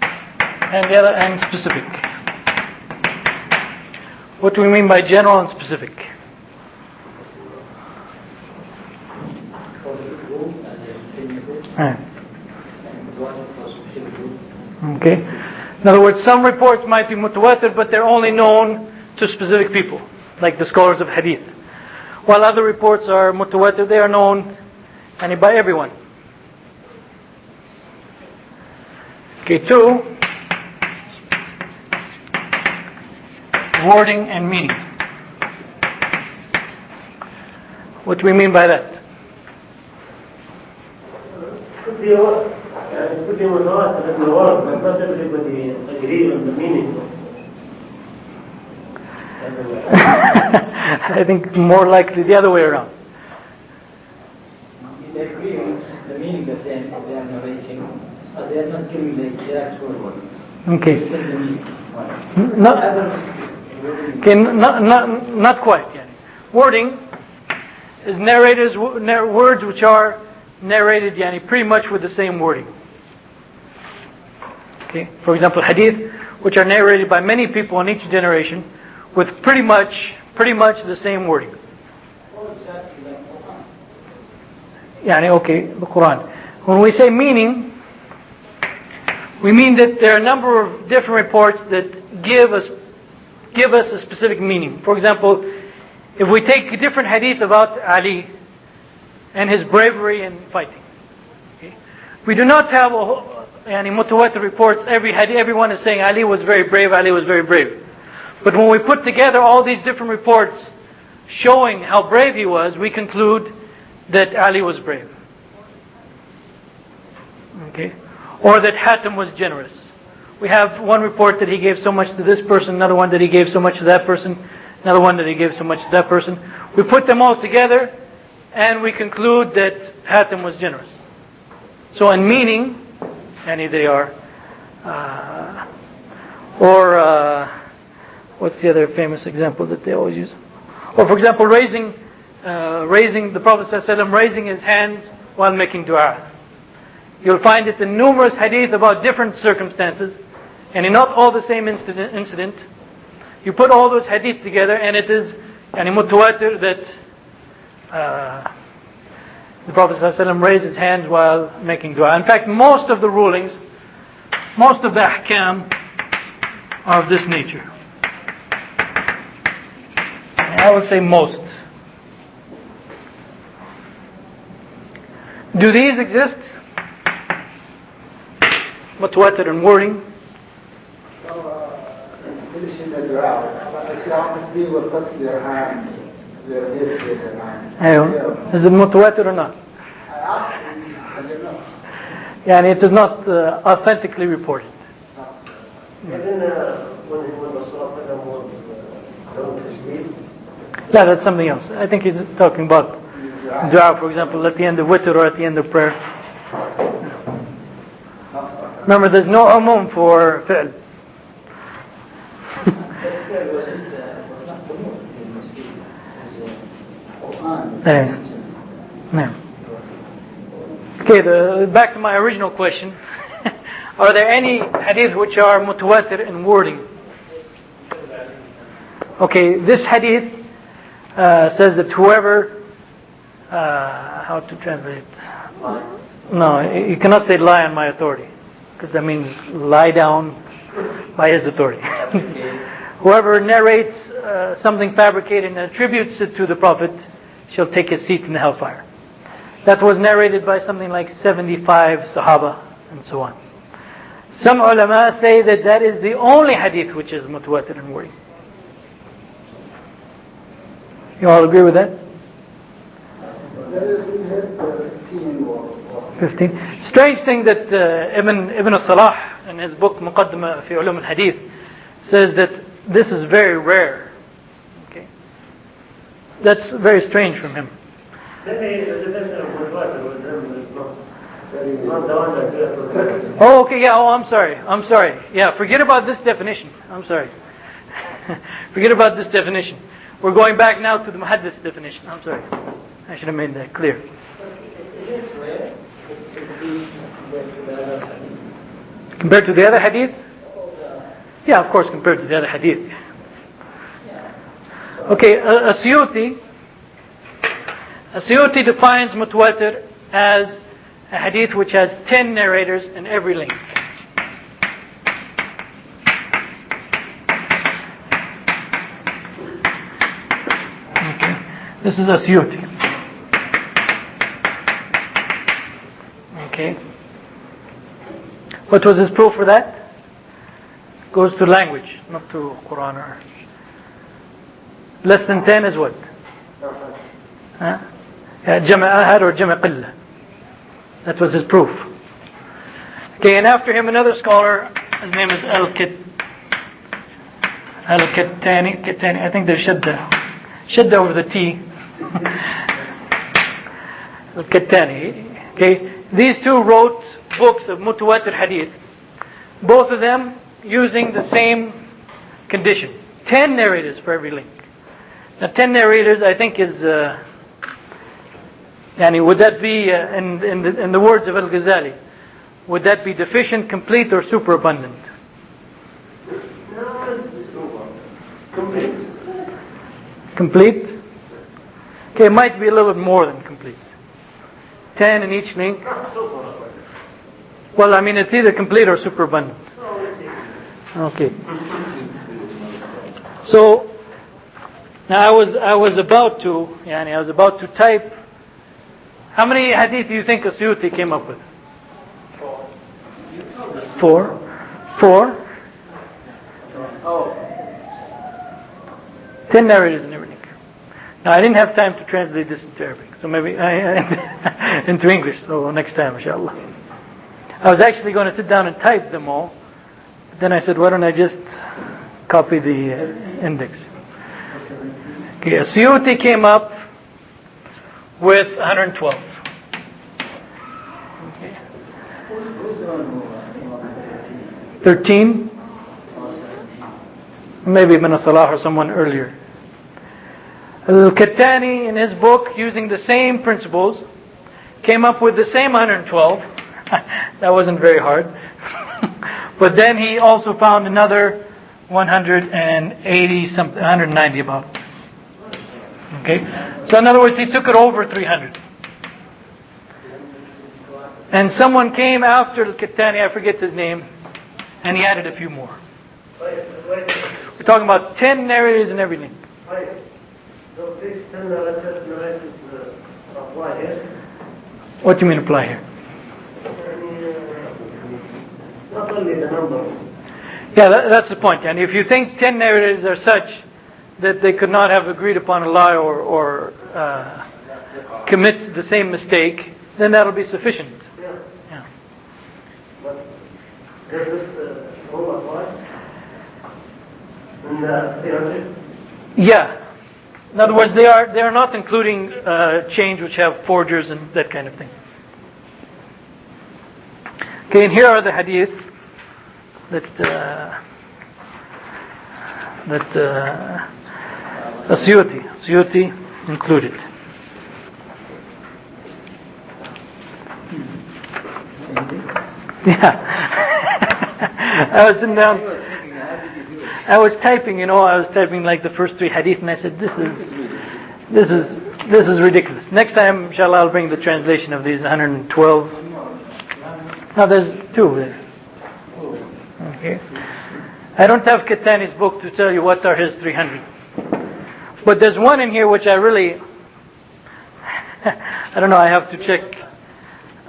and the other and specific. What do we mean by general and specific? Okay. In other words, some reports might be mutawatir, but they're only known to specific people, like the scholars of hadith. While other reports are mutawatir, they are known by everyone. Okay, 2. Wording and meaning. What do we mean by that? Could be mutawatir in the word, but not everybody agree on the meaning. I think more likely the other way around. They agree on the meaning that they are narrating, but they are not giving the actual word. Okay. They say the meaning. Okay, not quite. Wording is narrated words which are narrated pretty much with the same wording. Okay, for example, hadith, which are narrated by many people in each generation with pretty much the same wording. Okay, the Qur'an. When we say meaning, we mean that there are a number of different reports that give us a specific meaning. For example, if we take a different hadith about Ali and his bravery in fighting, okay? We do not have mutawatir reports. Everyone is saying Ali was very brave, Ali was very brave. But when we put together all these different reports showing how brave he was, we conclude that Ali was brave. Okay? Or that Hatim was generous. We have one report that he gave so much to this person, another one that he gave so much to that person, another one that he gave so much to that person. We put them all together and we conclude that Hatim was generous. So in meaning, they are. What's the other famous example that they always use? Or for example, raising the Prophet ﷺ raising his hands while making dua. You'll find it in numerous hadith about different circumstances, and in not all the same incident. You put all those hadith together, and it is mutawatir that the Prophet ﷺ raised his hands while making dua. In fact, most of the rulings, most of the ahkam are of this nature. I would say most. Do these exist? Mutawatir and wording. Is it mutawatir or not? It is not authentically reported. Yeah, that's something else. I think he's talking about dua, for example, at the end of witr or at the end of prayer. Remember, there's no umum for fi'l. Okay, back to my original question. Are there any hadith which are mutawatir in wording? Okay, this hadith says that whoever, how to translate? No, you cannot say lie on my authority, because that means lie down by his authority. Whoever narrates something fabricated and attributes it to the Prophet shall take his seat in the hellfire. That was narrated by something like 75 Sahaba and so on. Some ulama say that that is the only hadith which is mutawatir in wording. You all agree with that? 15. Strange thing that Ibn Salah in his book Muqaddimah fi Ulum al-Hadith says that this is very rare. Okay, that's very strange from him. Oh, okay, yeah. Oh, I'm sorry. Yeah, forget about this definition. I'm sorry. Forget about this definition. We're going back now to the Muhaddith definition. I'm sorry. I should have made that clear. Compared to the other hadith? Yeah, of course, compared to the other hadith. Okay, Suyuti defines mutawatir as a hadith which has 10 narrators in every link. Okay, this is Suyuti. Okay. What was his proof for that? Goes to language, not to Qur'an. Or less than 10 is what? Jama' ahad or Jama' qillah. That was his proof. Okay, and after him another scholar, his name is Al-Kattani. I think there's shadda over the T. Al-Kattani. Okay, these two wrote books of mutawatir hadith, both of them using the same condition. 10 narrators for every link. Now 10 narrators I think is would that be in the words of Al-Ghazali, would that be deficient, complete, or superabundant? Complete? Okay, it might be a little bit more than complete. 10 in each link. Well, I mean, it's either complete or superabundant. Okay. So now I was about to type. How many hadith do you think Suyuti came up with? 4. 10 narrators in every link. Now I didn't have time to translate this into Arabic, so maybe into English. So next time, inshallah. I was actually going to sit down and type them all, but then I said, why don't I just copy the index? Okay, Suyuti came up with 112. Okay. 13? Maybe Ibn Salah or someone earlier. Al-Kattani in his book, using the same principles, came up with the same 112. That wasn't very hard. But then he also found another 180 something, 190 about. Okay? So in other words, he took it over 300. And someone came after Al-Kattani, I forget his name, and he added a few more. We're talking about 10 narrators and everything. So these 10 narrators apply here? What do you mean apply here? Not only the number. Yeah, that's the point. And if you think 10 narrators are such that they could not have agreed upon a lie or commit the same mistake, then that'll be sufficient. Yeah. But does this rule apply? In the theology? Yeah. In other words, they are not including chains which have forgers and that kind of thing. Okay, and here are the hadith that Suyuti included. Yeah. I was sitting down. I was typing, I was typing like the first 3 hadith, and I said, this is ridiculous. Next time, inshallah, I'll bring the translation of these 112. Now there's 2 there. Okay. I don't have Katani's book to tell you what are his 300. But there's one in here which I really, I don't know, I have to check.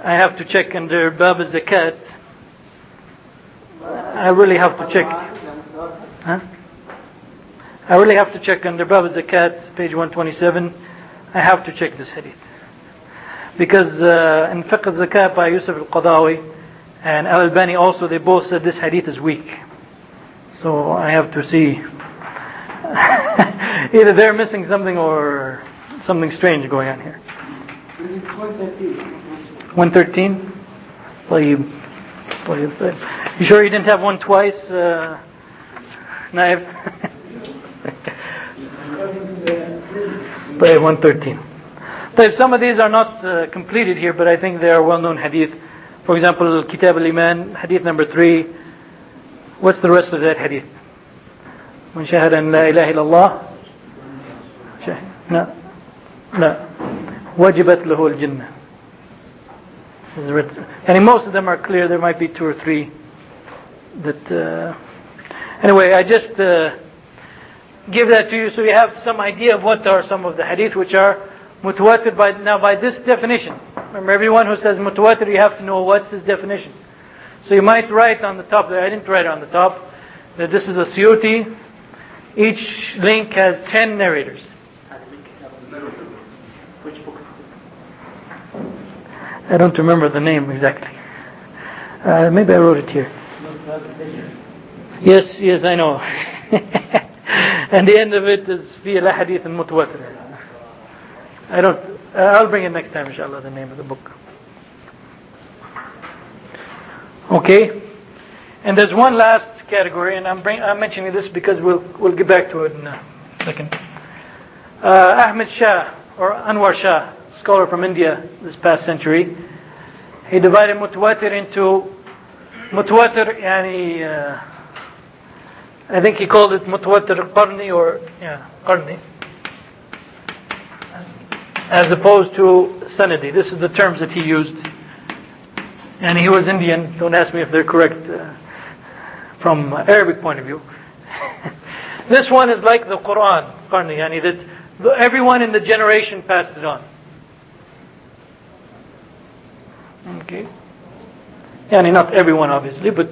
I have to check under Bab al-Zakat. I really have to check. Huh? I really have to check under Bab al-Zakat, page 127. I have to check this hadith. Because in Fiqh al-Zakat by Yusuf al-Qadawi and Al-Albani also, they both said this hadith is weak. So I have to see. Either they're missing something or something strange going on here. 113? طيب. You sure you didn't have one twice, Naif? طيب, 113. طيب, some of these are not completed here, but I think they are well-known hadith. For example, Kitab al-Iman, hadith number 3. What's the rest of that hadith? من شهد أن لا إله إلا الله لا وجبت له الجنة. And most of them are clear. There might be 2 or 3 that anyway, I just give that to you so you have some idea of what are some of the hadith which are mutawatir by this definition. Remember, everyone who says mutawatir, you have to know what's his definition. So you might write on the top there, I didn't write on the top, that this is a Suyuti. Each link has 10 narrators. Which book? I don't remember the name exactly. Maybe I wrote it here. Yes, I know. And the end of it is في الأحاديث المتواترة. I'll bring it next time, inshallah, the name of the book. Okay. And there's one last category, and I'm mentioning this because we'll get back to it in a second. Ahmed Shah, or Anwar Shah, scholar from India this past century, he divided mutawatir into mutawatir, I think he called it mutawatir qarni, or qarni, as opposed to sanadi. This is the terms that he used. And he was Indian. Don't ask me if they're correct from Arabic point of view. This one is like the Qur'an, qarni, that everyone in the generation passed it on. Okay. Not everyone, obviously, but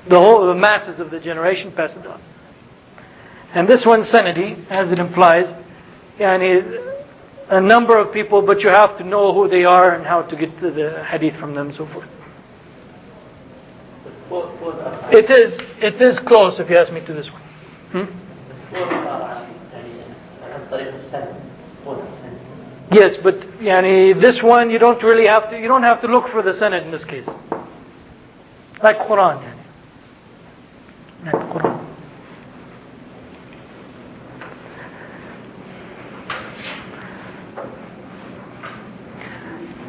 the masses of the generation passed it on. And this one, sanadi, as it implies, a number of people, but you have to know who they are and how to get to the hadith from them and so forth. It is close, if you ask me, to this one. Yes, but this one you don't have to look for the sanad in this case. Like Qur'an. Like Qur'an.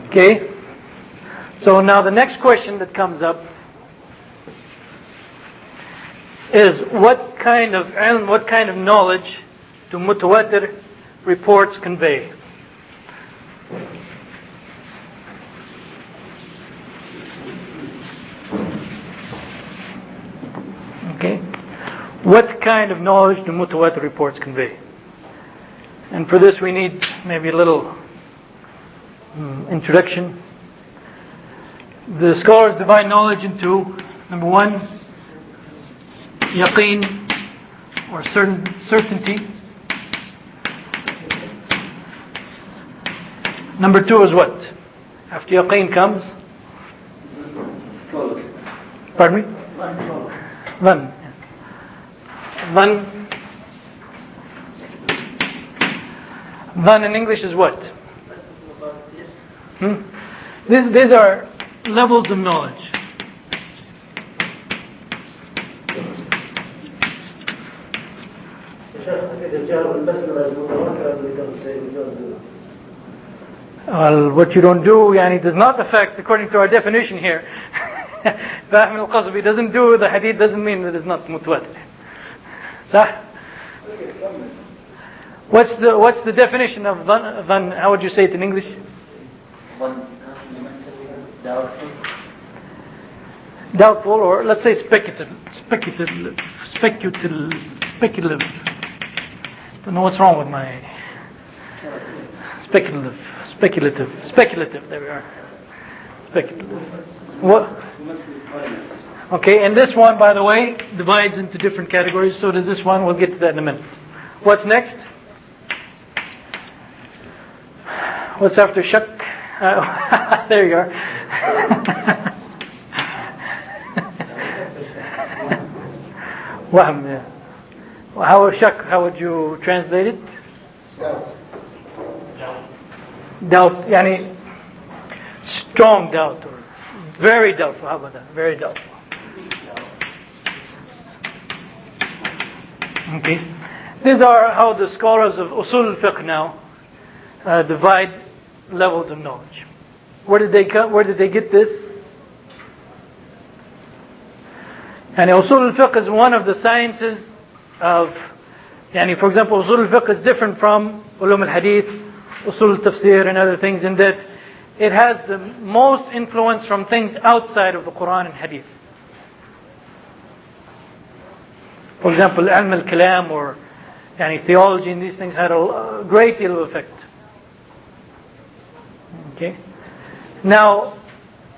Okay. So now the next question that comes up is what kind of ilm, what kind of knowledge do mutawatir reports convey? Okay. What kind of knowledge do mutawatir reports convey? And for this we need maybe a little introduction. The scholars divide knowledge into, number 1, yaqeen, or certainty. Number 2 is what? After yaqeen comes? Pardon me? Dhann. Dhann in English is what? These are levels of knowledge. Well, what you don't do, does not affect, according to our definition here, Fahm al-Qasbi doesn't do the hadith doesn't mean that it's not mutawatir. صح? What's the definition of dhan? How would you say it in English? Doubtful, or let's say speculative. Don't know what's wrong with my speculative. There we are. Speculative. What? Okay, and this one, by the way, divides into different categories. So does this one. We'll get to that in a minute. What's next? What's after shak? There you are. Wahm, yeah. How would you translate it? Doubt. Yani strong doubt or very doubtful. How about that? Very doubtful. Okay. These are how the scholars of Usul al-Fiqh now divide levels of knowledge. Where did they get this? And Usul al-Fiqh is one of the sciences of, for example, Usul al-Fiqh is different from Ulum al-Hadith, Usul al-Tafsir and other things in that it has the most influence from things outside of the Qur'an and Hadith. For example, Ilm al-Kalam or theology and these things had a great deal of effect. Okay. Now,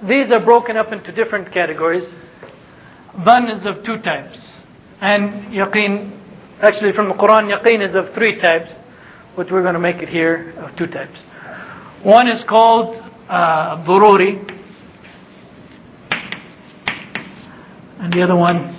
these are broken up into different categories. Dhan is of two types. And yaqeen, actually from the Quran, yaqeen is of three types, which we're going to make it here of two types. One is called Dururi. And the other one